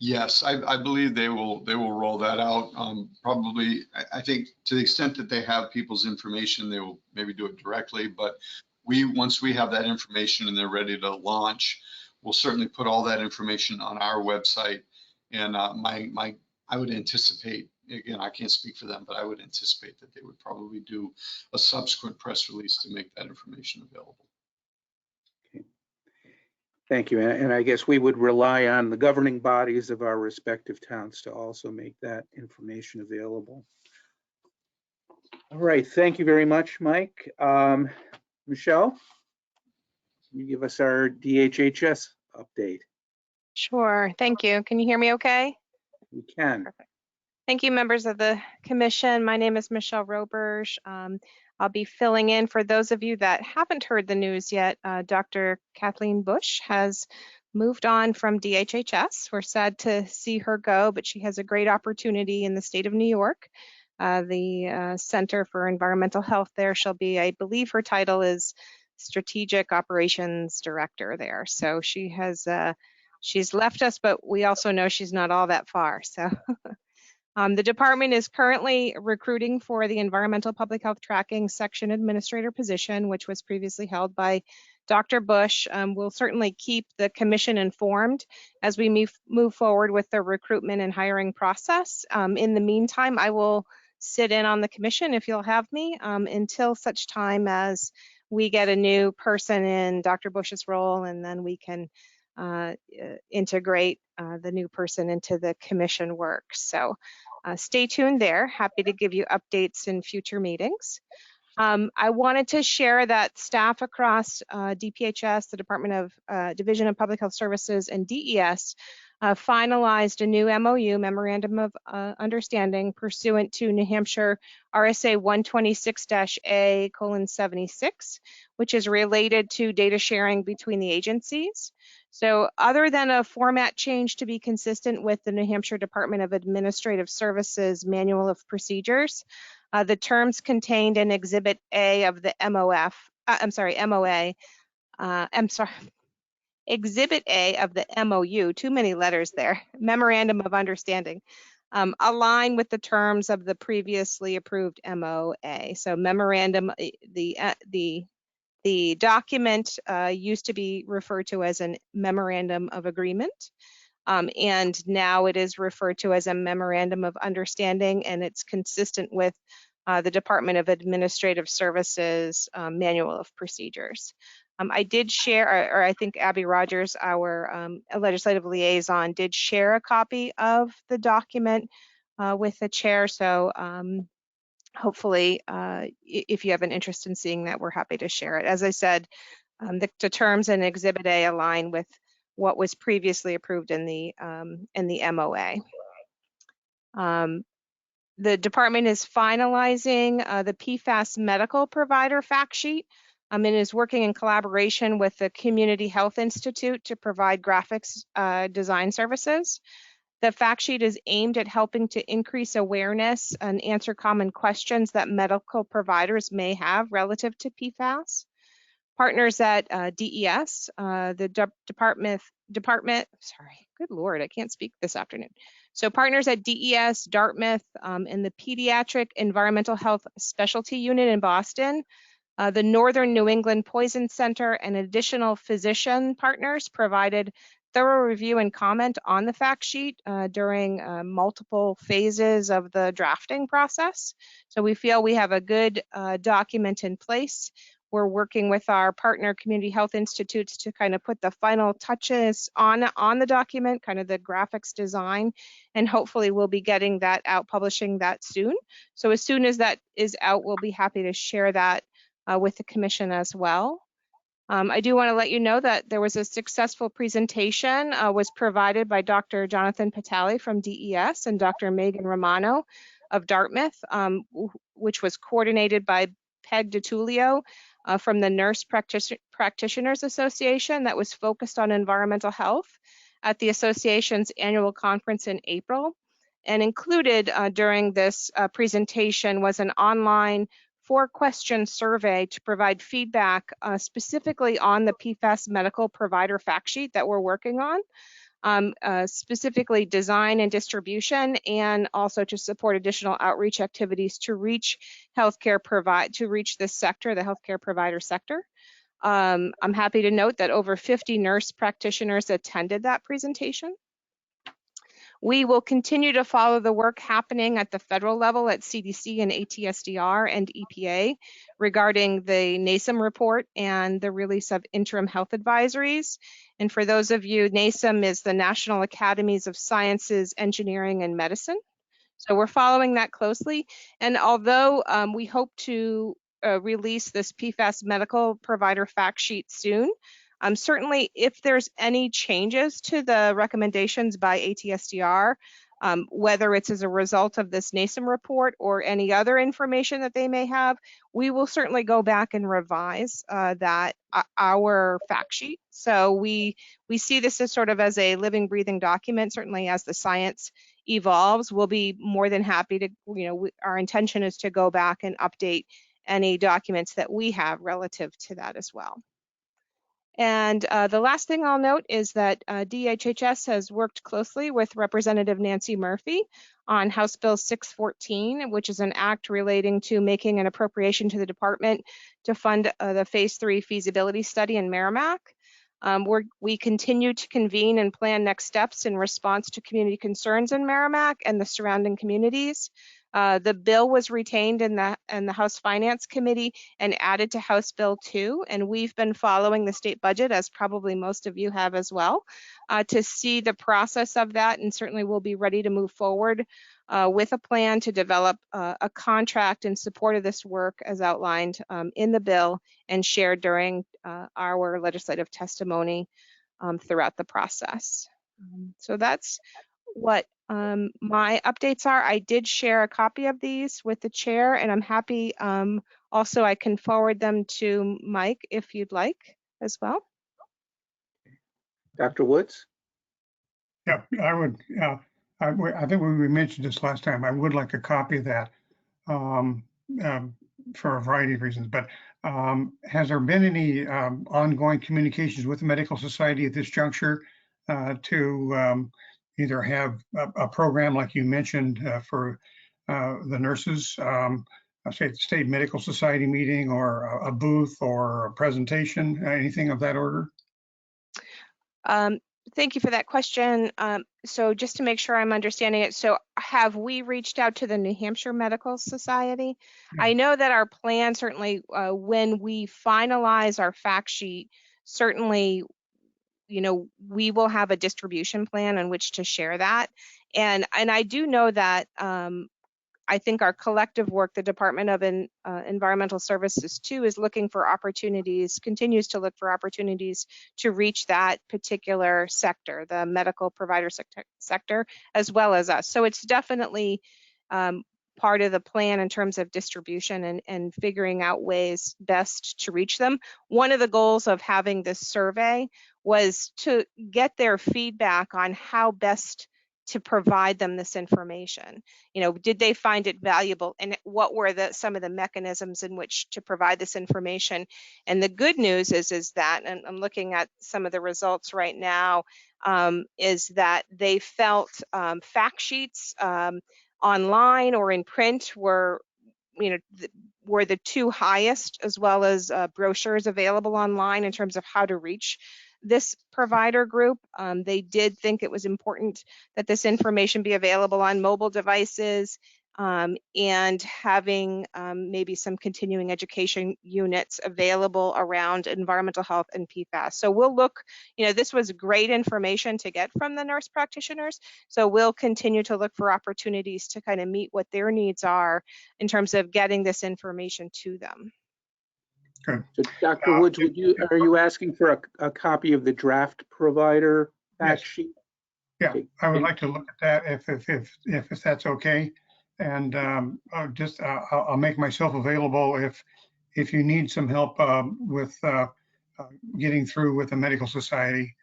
Yes, I believe they will roll that out. Probably, I think to the extent that they have people's information, they will maybe do it directly. But once we have that information and they're ready to launch, we'll certainly put all that information on our website. And I would anticipate, again, I can't speak for them, but I would anticipate that they would probably do a subsequent press release to make that information available. Okay. Thank you. And I guess we would rely on the governing bodies of our respective towns to also make that information available. All right. Thank you very much, Mike. Michelle, can you give us our DHHS update? Sure. Thank you. Can you hear me okay? We can. Perfect. Thank you, members of the commission. My name is Michelle Roberge. I'll be filling in for those of you that haven't heard the news yet. Dr. Kathleen Bush has moved on from DHHS. We're sad to see her go, but she has a great opportunity in the state of New York. The Center for Environmental Health there shall be, I believe her title is Strategic Operations Director there. So she has, she's left us, but we also know she's not all that far. So the department is currently recruiting for the Environmental Public Health Tracking Section Administrator position, which was previously held by Dr. Bush. We'll certainly keep the commission informed as we move forward with the recruitment and hiring process. In the meantime, I will sit in on the commission if you'll have me until such time as we get a new person in Dr. Bush's role, and then we can integrate the new person into the commission work. So stay tuned there. Happy to give you updates in future meetings. I wanted to share that staff across DPHS, the Department of Division of Public Health Services, and DES finalized a new MOU, Memorandum of Understanding, pursuant to New Hampshire RSA 126-A:76, which is related to data sharing between the agencies. So other than a format change to be consistent with the New Hampshire Department of Administrative Services Manual of Procedures, the terms contained in Exhibit A of the Exhibit A of the MOU, too many letters there, Memorandum of Understanding, align with the terms of the previously approved MOA. So memorandum, the document used to be referred to as a memorandum of agreement, and now it is referred to as a memorandum of understanding, and it's consistent with the Department of Administrative Services Manual of Procedures. I did share, or I think Abby Rogers, our legislative liaison, did share a copy of the document with the chair. So hopefully, if you have an interest in seeing that, we're happy to share it. As I said, the terms in Exhibit A align with what was previously approved in the MOA. The department is finalizing the PFAS medical provider fact sheet. And is working in collaboration with the Community Health Institute to provide graphics design services. The fact sheet is aimed at helping to increase awareness and answer common questions that medical providers may have relative to PFAS. Partners at DES, the sorry, good Lord, I can't speak this afternoon. So partners at DES, Dartmouth, and the Pediatric Environmental Health Specialty Unit in Boston, the Northern New England Poison Center, and additional physician partners provided thorough review and comment on the fact sheet during multiple phases of the drafting process. So we feel we have a good document in place. We're working with our partner community health institutes to kind of put the final touches on the document, kind of the graphics design, and hopefully we'll be getting that out, publishing that soon. So as soon as that is out, we'll be happy to share that with the commission as well. I do want to let you know that there was a successful presentation was provided by Dr. Jonathan Patali from DES and Dr. Megan Romano of Dartmouth, which was coordinated by Peg DiTullio from the Nurse Practitioners Association, that was focused on environmental health at the association's annual conference in April. And included during this presentation was an online 4-question survey to provide feedback specifically on the PFAS medical provider fact sheet that we're working on, specifically design and distribution, and also to support additional outreach activities to reach this sector, the healthcare provider sector. I'm happy to note that over 50 nurse practitioners attended that presentation. We will continue to follow the work happening at the federal level at CDC and ATSDR and EPA regarding the NASEM report and the release of interim health advisories. And for those of you, NASEM is the National Academies of Sciences, Engineering, and Medicine. So we're following that closely. And although we hope to release this PFAS medical provider fact sheet soon, certainly, if there's any changes to the recommendations by ATSDR, whether it's as a result of this NASEM report or any other information that they may have, we will certainly go back and revise our fact sheet. So we see this as sort of as a living, breathing document. Certainly, as the science evolves, we'll be more than happy to, our intention is to go back and update any documents that we have relative to that as well. And the last thing I'll note is that DHHS has worked closely with Representative Nancy Murphy on House Bill 614, which is an act relating to making an appropriation to the department to fund the Phase 3 feasibility study in Merrimack. We continue to convene and plan next steps in response to community concerns in Merrimack and the surrounding communities. The bill was retained in the House Finance Committee and added to House Bill 2, and we've been following the state budget, as probably most of you have as well, to see the process of that, and certainly we'll be ready to move forward with a plan to develop a contract in support of this work as outlined in the bill and shared during our legislative testimony throughout the process. So that's what my updates are. I did share a copy of these with the chair, and I'm happy also I can forward them to Mike if you'd like as well. Dr. Woods? Yeah, I would. I think we mentioned this last time. I would like a copy of that for a variety of reasons. But has there been any ongoing communications with the Medical Society at this juncture to either have a program like you mentioned for the nurses, say State Medical Society meeting, or a booth or a presentation, anything of that order? Thank you for that question. So just to make sure I'm understanding it, so have we reached out to the New Hampshire Medical Society? Yeah. I know that our plan, certainly when we finalize our fact sheet, certainly, we will have a distribution plan on which to share that. And I do know that I think our collective work, the Department of Environmental Services too, is looking for opportunities, continues to look for opportunities to reach that particular sector, the medical provider sector, as well as us. So it's definitely part of the plan in terms of distribution and figuring out ways best to reach them. One of the goals of having this survey was to get their feedback on how best to provide them this information. You know, did they find it valuable, and what were some of the mechanisms in which to provide this information? And the good news is that, and I'm looking at some of the results right now, is that they felt fact sheets online or in print were, you know, were the two highest, as well as brochures available online in terms of how to reach this provider group. They did think it was important that this information be available on mobile devices, and having maybe some continuing education units available around environmental health and PFAS. So we'll look, you know, this was great information to get from the nurse practitioners. So we'll continue to look for opportunities to kind of meet what their needs are in terms of getting this information to them. Good. So Dr. Woods, are you asking for a copy of the draft provider fact sheet? Yeah, I would like to look at that if that's okay. And I'll make myself available if you need some help with getting through with the medical society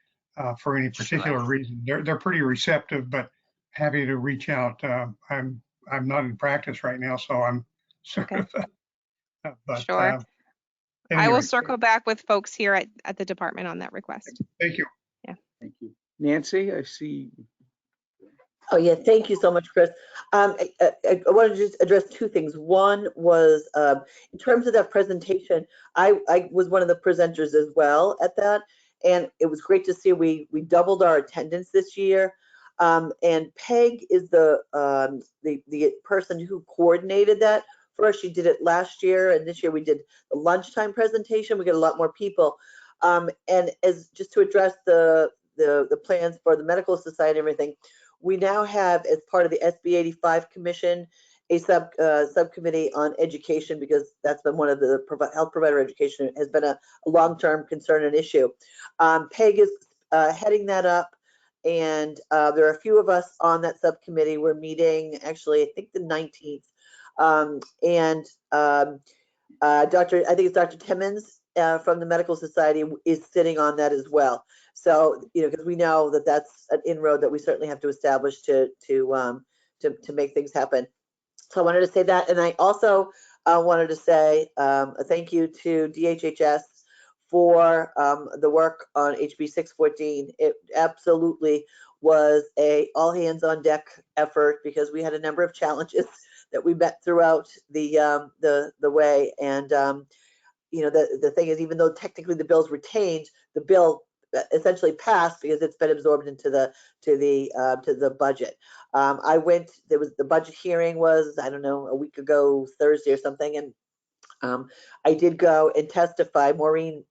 for any particular reason. They're pretty receptive, but happy to reach out. I'm not in practice right now, so I'm sort of. But, sure. Anyway. I will circle back with folks here at the department on that request. Thank you. Yeah. Thank you. Nancy, I see. Oh, yeah, thank you so much, Chris. I wanted to just address two things. One was in terms of that presentation, I was one of the presenters as well at that, and it was great to see we doubled our attendance this year. And Peg is the person who coordinated that for us. She did it last year, and this year we did the lunchtime presentation. We get a lot more people. And as just to address the plans for the medical society and everything, we now have, as part of the SB 85 Commission, a subcommittee on education, because that's been one of the health provider education has been a long-term concern and issue. Peg is heading that up, and there are a few of us on that subcommittee. We're meeting actually, I think the 19th. I think it's Dr. Timmons from the Medical Society is sitting on that as well. So, you know, because we know that that's an inroad that we certainly have to establish to make things happen. So I wanted to say that, and I also wanted to say a thank you to DHHS for the work on HB 614. It absolutely was a all hands on deck effort, because we had a number of challenges that we met throughout the way. And you know, the thing is, even though technically the bill's retained, the bill essentially passed because it's been absorbed into the budget. I went. The budget hearing was, I don't know, a week ago Thursday or something, and I did go and testify. Maureen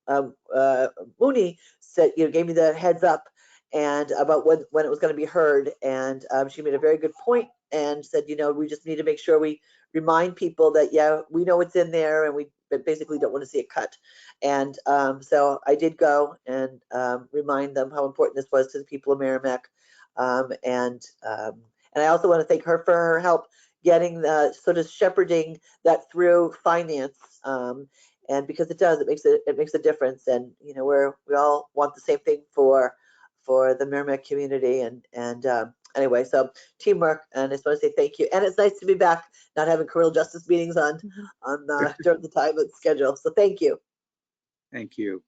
Mooney said, you know, gave me the heads up and about when it was going to be heard, and she made a very good point and said, you know, we just need to make sure we remind people that, yeah, we know it's in there, and we basically don't want to see it cut. And so I did go and remind them how important this was to the people of Merrimack. And I also want to thank her for her help getting the sort of shepherding that through finance. And because it makes a difference. And, you know, we all want the same thing for the Merrimack community. And anyway, so teamwork, and I just want to say thank you. And it's nice to be back, not having criminal justice meetings on during the time of the schedule. So thank you. Thank you.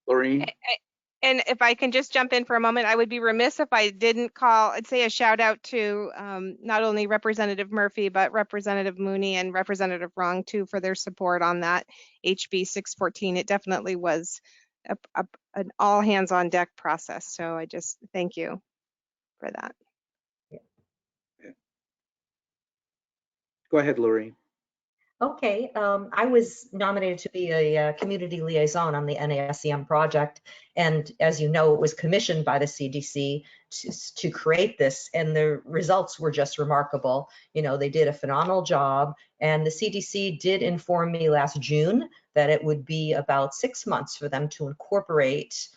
Laureen? And if I can just jump in for a moment, I would be remiss if I didn't I'd say a shout out to not only Representative Murphy, but Representative Mooney and Representative Wrong too, for their support on that HB 614. It definitely was an all hands on deck process. So I just thank you for that. Go ahead, Laureen. Okay, I was nominated to be a community liaison on the NASEM project. And as you know, it was commissioned by the CDC to create this, and the results were just remarkable. You know, they did a phenomenal job, and the CDC did inform me last June that it would be about 6 months for them to incorporate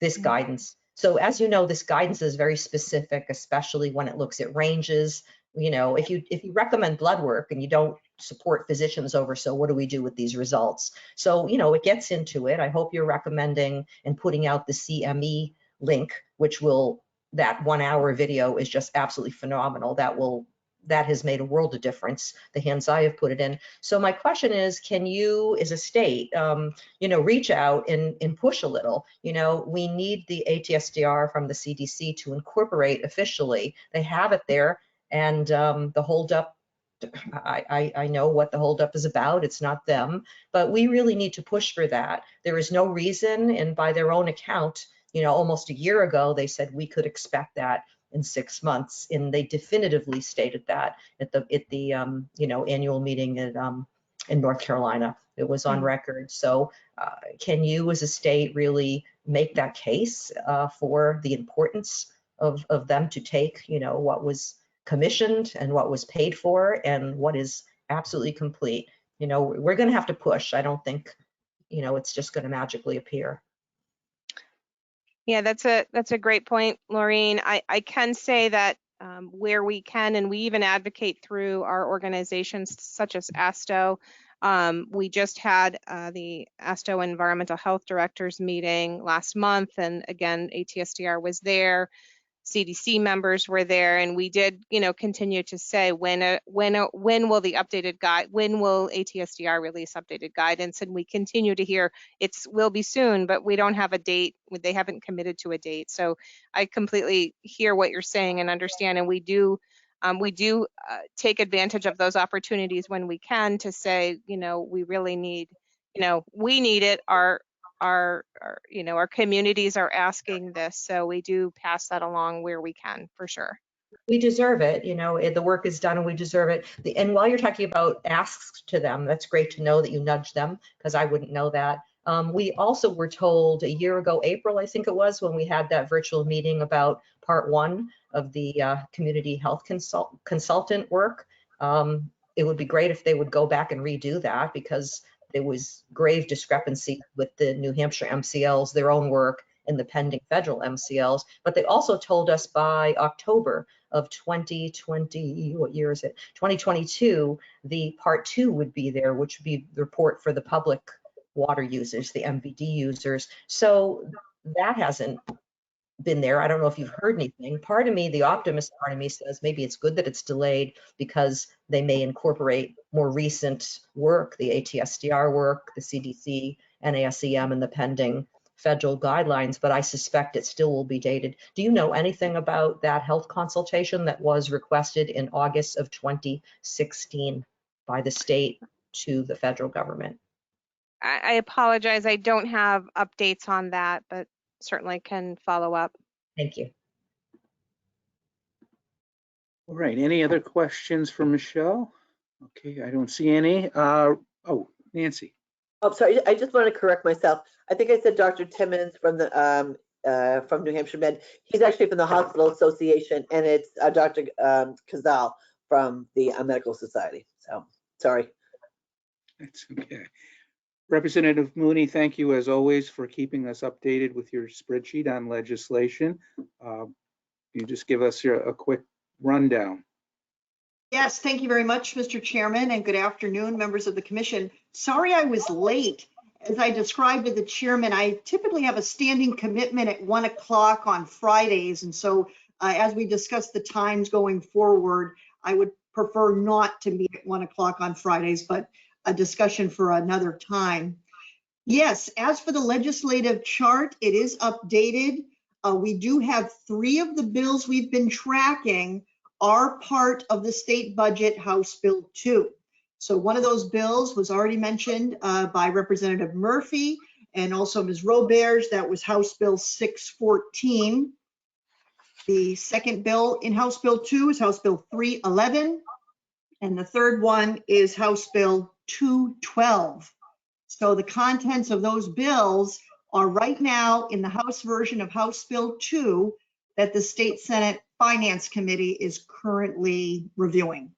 this guidance. So as you know, this guidance is very specific, especially when it looks at ranges. You know, if you recommend blood work and you don't support physicians over, so what do we do with these results? So, you know, it gets into it. I hope you're recommending and putting out the CME link, which will that 1 hour video is just absolutely phenomenal. That has made a world of difference, the hands I have put it in. So my question is, can you, as a state, reach out and push a little? We need the ATSDR from the CDC to incorporate officially. They have it there, and the holdup, I know what the holdup is about. It's not them, but we really need to push for that. There is no reason, and by their own account, almost a year ago, they said we could expect that in 6 months, and they definitively stated that at the annual meeting in North Carolina. It was on record. So can you, as a state, really make that case for the importance of them to take, what was commissioned and what was paid for and what is absolutely complete? We're going to have to push. I don't think, it's just going to magically appear. Yeah, that's a great point, Laureen. I can say that where we can, and we even advocate through our organizations such as ASTO. We just had the ASTO Environmental Health Directors meeting last month, and again, ATSDR was there. CDC members were there, and we did, continue to say when will the updated guide, when will ATSDR release updated guidance? And we continue to hear will be soon, but we don't have a date. They haven't committed to a date. So I completely hear what you're saying and understand, and we do take advantage of those opportunities when we can to say, we really need, we need it. Our communities are asking this, so we do pass that along where we can, for sure. We deserve it. The work is done and we deserve it. And while you're talking about asks to them, that's great to know that you nudge them, because I wouldn't know that. We also were told a year ago, April, I think it was, when we had that virtual meeting about part 1 of the community health consultant work. It would be great if they would go back and redo that, because there was grave discrepancy with the New Hampshire MCLs, their own work, and the pending federal MCLs. But they also told us by October of 2020, what year is it? 2022, the part 2 would be there, which would be the report for the public water users, the MVD users. So that hasn't been there. I don't know if you've heard anything. Part of me, the optimist part of me, says maybe it's good that it's delayed, because they may incorporate more recent work, the ATSDR work, the CDC, NASEM, and the pending federal guidelines, but I suspect it still will be dated. Do you know anything about that health consultation that was requested in August of 2016 by the state to the federal government? I apologize. I don't have updates on that, but certainly can follow up. Thank you. All right, any other questions for Michelle? Okay, I don't see any. Nancy. Oh, sorry, I just want to correct myself. I think I said Dr. Timmons from New Hampshire Med. He's actually from the Hospital Association, and it's Dr. Kazal from the Medical Society. So, sorry. That's okay. Representative Mooney, thank you as always for keeping us updated with your spreadsheet on legislation. You just give us a quick rundown. Yes, thank you very much, Mr. Chairman, and good afternoon, members of the commission. Sorry I was late. As I described to the chairman, I typically have a standing commitment at 1 o'clock on Fridays. And so as we discuss the times going forward, I would prefer not to meet at 1 o'clock on Fridays, but a discussion for another time. Yes, as for the legislative chart, it is updated. We do have 3 of the bills we've been tracking are part of the state budget, House Bill 2. So one of those bills was already mentioned by Representative Murphy and also Ms. Roberge. That was House Bill 614. The second bill in House Bill 2 is House Bill 311. And the third one is House Bill 212. So the contents of those bills are right now in the House version of House Bill 2 that the State Senate Finance Committee is currently reviewing.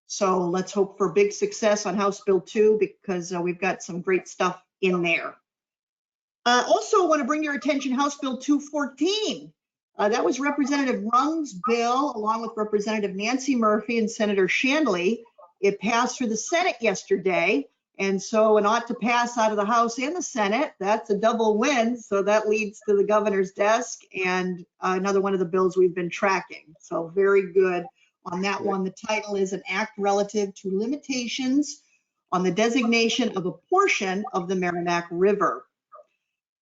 So let's hope for big success on House Bill 2, because we've got some great stuff in there. Also want to bring your attention House Bill 214. That was Representative Rung's bill, along with Representative Nancy Murphy and Senator Shanley. It passed through the Senate yesterday, And so it ought to pass out of the House and the Senate. That's a double win. So that leads to the governor's desk and another one of the bills we've been tracking. So very good on that one. The title is an act relative to limitations on the designation of a portion of the Merrimack River.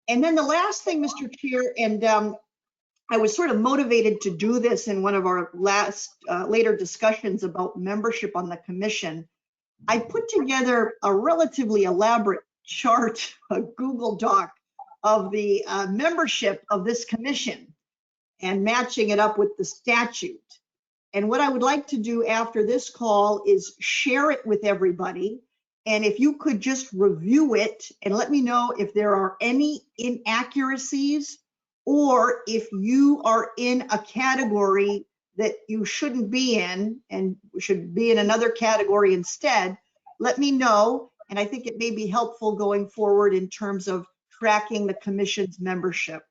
And then the last thing, Mr. Chair, and I was sort of motivated to do this in one of our later discussions about membership on the commission. I put together a relatively elaborate chart, a Google Doc of the membership of this commission and matching it up with the statute. And what I would like to do after this call is share it with everybody. And if you could just review it and let me know if there are any inaccuracies or if you are in a category that you shouldn't be in and should be in another category instead, let me know. And I think it may be helpful going forward in terms of tracking the commission's membership.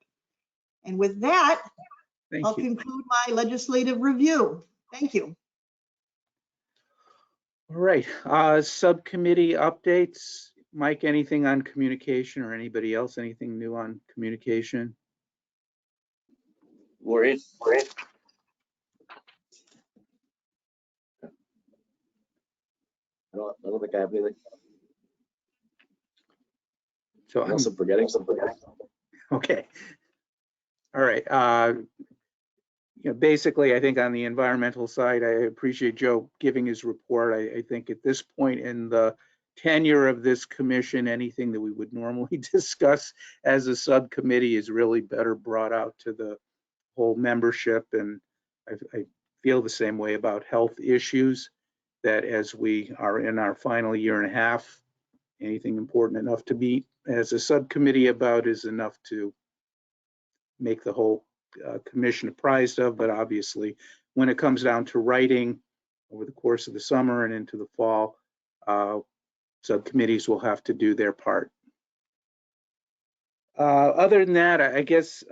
And with that, I'll conclude my legislative review. Thank you. All right, subcommittee updates. Mike, anything on communication or anybody else, anything new on communication? Lori? I don't think I have anything. So Unless I'm forgetting something. Okay. All right. You know, basically, I think on the environmental side, I appreciate Joe giving his report. I think at this point in the tenure of this commission, anything that we would normally discuss as a subcommittee is really better brought out to the whole membership. And I feel the same way about health issues, that as we are in our final year and a half, anything important enough to be as a subcommittee about is enough to make the whole commission apprised of. But obviously, when it comes down to writing over the course of the summer and into the fall, subcommittees will have to do their part. Other than that, I guess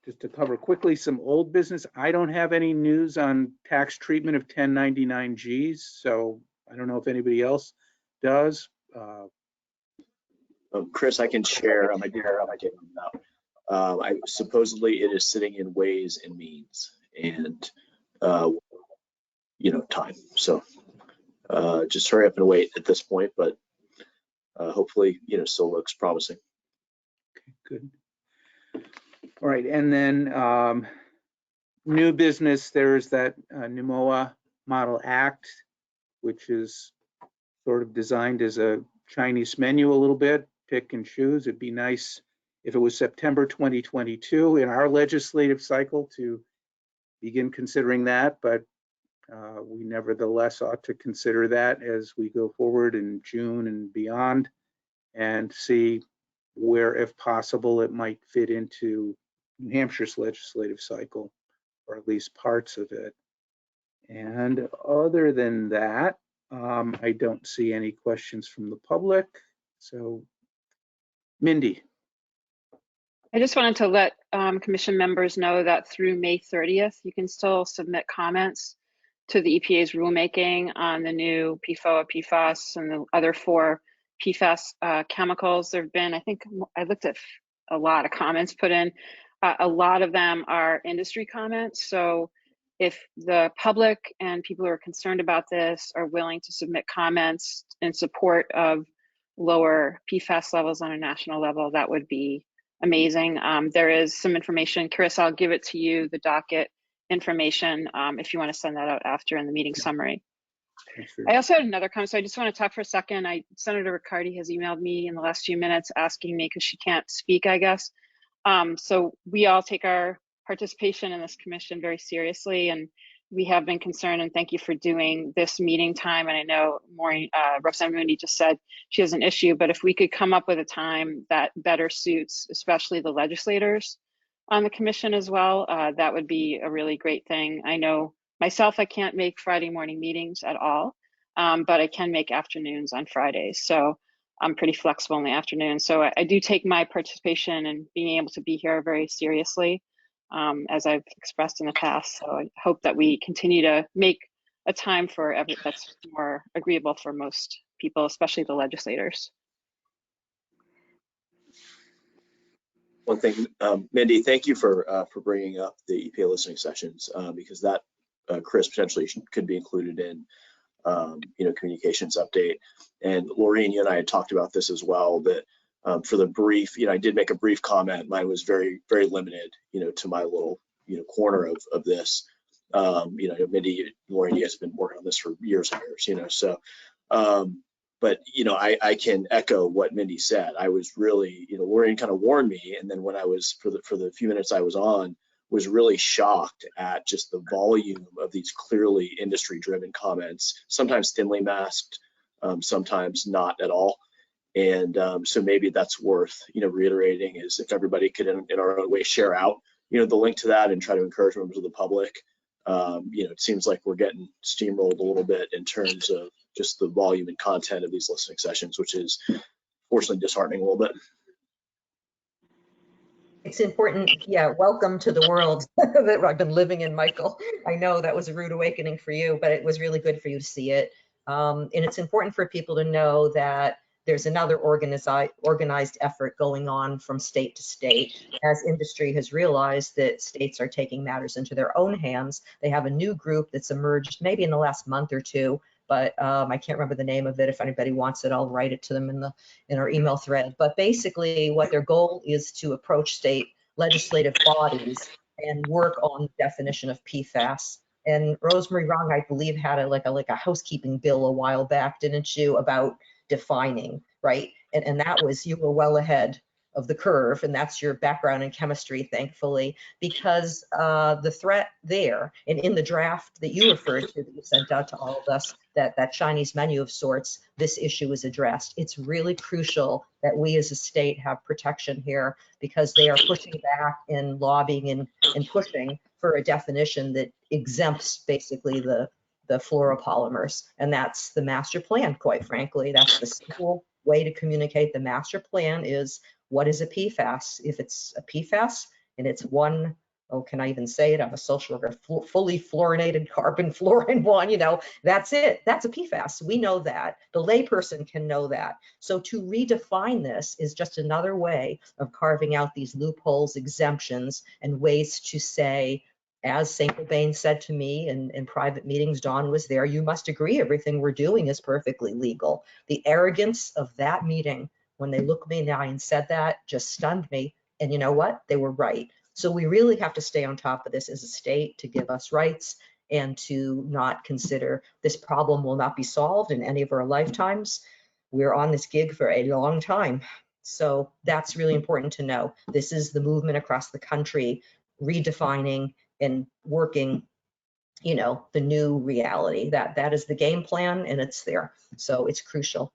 just to cover quickly some old business, I don't have any news on tax treatment of 1099-Gs, so I don't know if anybody else does. Chris, I can share. I supposedly it is sitting in Ways and Means and time. So just hurry up and wait at this point, but hopefully still looks promising. Okay, good. All right, and then new business, there's that NEMOA Model Act, which is sort of designed as a Chinese menu a little bit, pick and choose. It'd be nice if it was September 2022 in our legislative cycle to begin considering that, but we nevertheless ought to consider that as we go forward in June and beyond and see where, if possible, it might fit into New Hampshire's legislative cycle, or at least parts of it. And other than that, I don't see any questions from the public. So, Mindy. I just wanted to let commission members know that through May 30th, you can still submit comments to the EPA's rulemaking on the new PFOA, PFAS, and the other 4 PFAS chemicals. There have been, I think, I looked at a lot of comments put in. A lot of them are industry comments. So if the public and people who are concerned about this are willing to submit comments in support of lower PFAS levels on a national level, that would be amazing. There is some information. Chris, I'll give it to you, the docket information, if you want to send that out after in the meeting summary. I also had another comment, so I just want to talk for a second. Senator Riccardi has emailed me in the last few minutes asking me, because she can't speak, I guess. So we all take our participation in this commission very seriously, and we have been concerned, and thank you for doing this meeting time. And I know Maureen, Representative Mooney just said she has an issue, but if we could come up with a time that better suits, especially the legislators on the commission as well, that would be a really great thing. I know myself, I can't make Friday morning meetings at all, but I can make afternoons on Fridays. So I'm pretty flexible in the afternoon. So I do take my participation and being able to be here very seriously, as I've expressed in the past. So I hope that we continue to make a time for that's more agreeable for most people, especially the legislators. One thing, Mindy, thank you for bringing up the EPA listening sessions, because that, Chris, potentially could be included in, communications update. And Laureen, you and I had talked about this as well, that for the brief, I did make a brief comment. Mine was very, very limited, to my little, corner of this. Mindy, Laureen, you guys have been working on this for years and years, so, but, I can echo what Mindy said. I was really, Laureen kind of warned me. And then when I was, for the few minutes I was on, was really shocked at just the volume of these clearly industry driven comments, sometimes thinly masked, sometimes not at all. And so maybe that's worth, reiterating, is if everybody could in our own way share out, the link to that and try to encourage members of the public. It seems like we're getting steamrolled a little bit in terms of just the volume and content of these listening sessions, which is fortunately disheartening a little bit. It's important. Yeah, welcome to the world that I've been living in, Michael. I know that was a rude awakening for you, but it was really good for you to see it. And it's important for people to know that there's another organized effort going on from state to state. As industry has realized that states are taking matters into their own hands, they have a new group that's emerged maybe in the last month or two, but I can't remember the name of it. If anybody wants it, I'll write it to them in our email thread. But basically what their goal is to approach state legislative bodies and work on the definition of PFAS. And Rosemary Wrong, I believe, had a housekeeping bill a while back, didn't you, about defining, right? And that was, you were well ahead of the curve, and that's your background in chemistry, thankfully, because the threat there, and in the draft that you referred to, that you sent out to all of us, that Chinese menu of sorts, this issue is addressed. It's really crucial that we as a state have protection here, because they are pushing back and lobbying and pushing for a definition that exempts basically the fluoropolymers. And that's the master plan, quite frankly. That's the simple way to communicate the master plan is, what is a PFAS? If it's a PFAS and it's one, can I even say it? I'm a social worker, fully fluorinated carbon fluorine one, that's it. That's a PFAS. We know that. The layperson can know that. So to redefine this is just another way of carving out these loopholes, exemptions, and ways to say, as St. Cobain said to me in private meetings, Dawn was there, you must agree everything we're doing is perfectly legal. The arrogance of that meeting, when they looked me in the eye and said that, just stunned me. And you know what? They were right. So we really have to stay on top of this as a state to give us rights and to not consider this problem will not be solved in any of our lifetimes. We're on this gig for a long time. So that's really important to know. This is the movement across the country, redefining and working, the new reality. That is the game plan, and it's there. So it's crucial.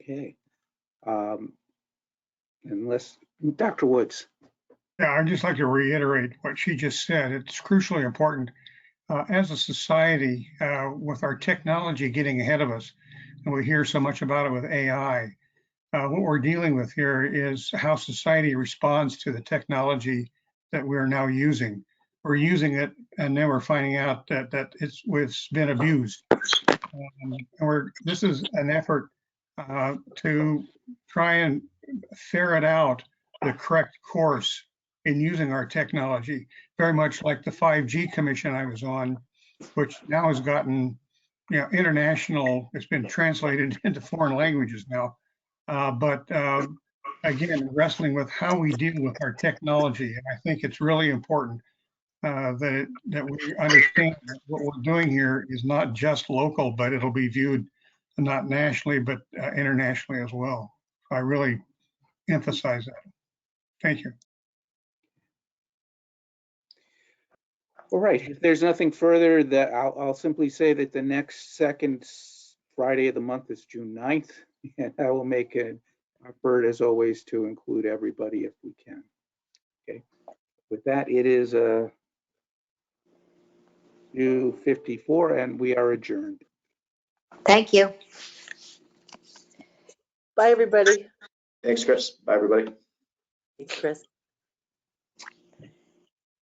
Okay. Unless, Dr. Woods. Yeah, I'd just like to reiterate what she just said. It's crucially important as a society, with our technology getting ahead of us, and we hear so much about it with AI. What we're dealing with here is how society responds to the technology that we're now using. We're using it, and then we're finding out that it's been abused. This is an effort to try and ferret out the correct course in using our technology, very much like the 5G commission I was on, which now has gotten, international. It's been translated into foreign languages now. But again, wrestling with how we deal with our technology. And I think it's really important that we understand that what we're doing here is not just local, but it'll be viewed not nationally, but internationally as well. So I really emphasize that. Thank you. All right, if there's nothing further, that I'll simply say that the next second Friday of the month is June 9th, and I will make an effort as always to include everybody if we can. Okay, with that, it is 2:54 and we are adjourned. Thank you. Bye, everybody. Thanks, Chris. Bye, everybody. Thanks, Chris.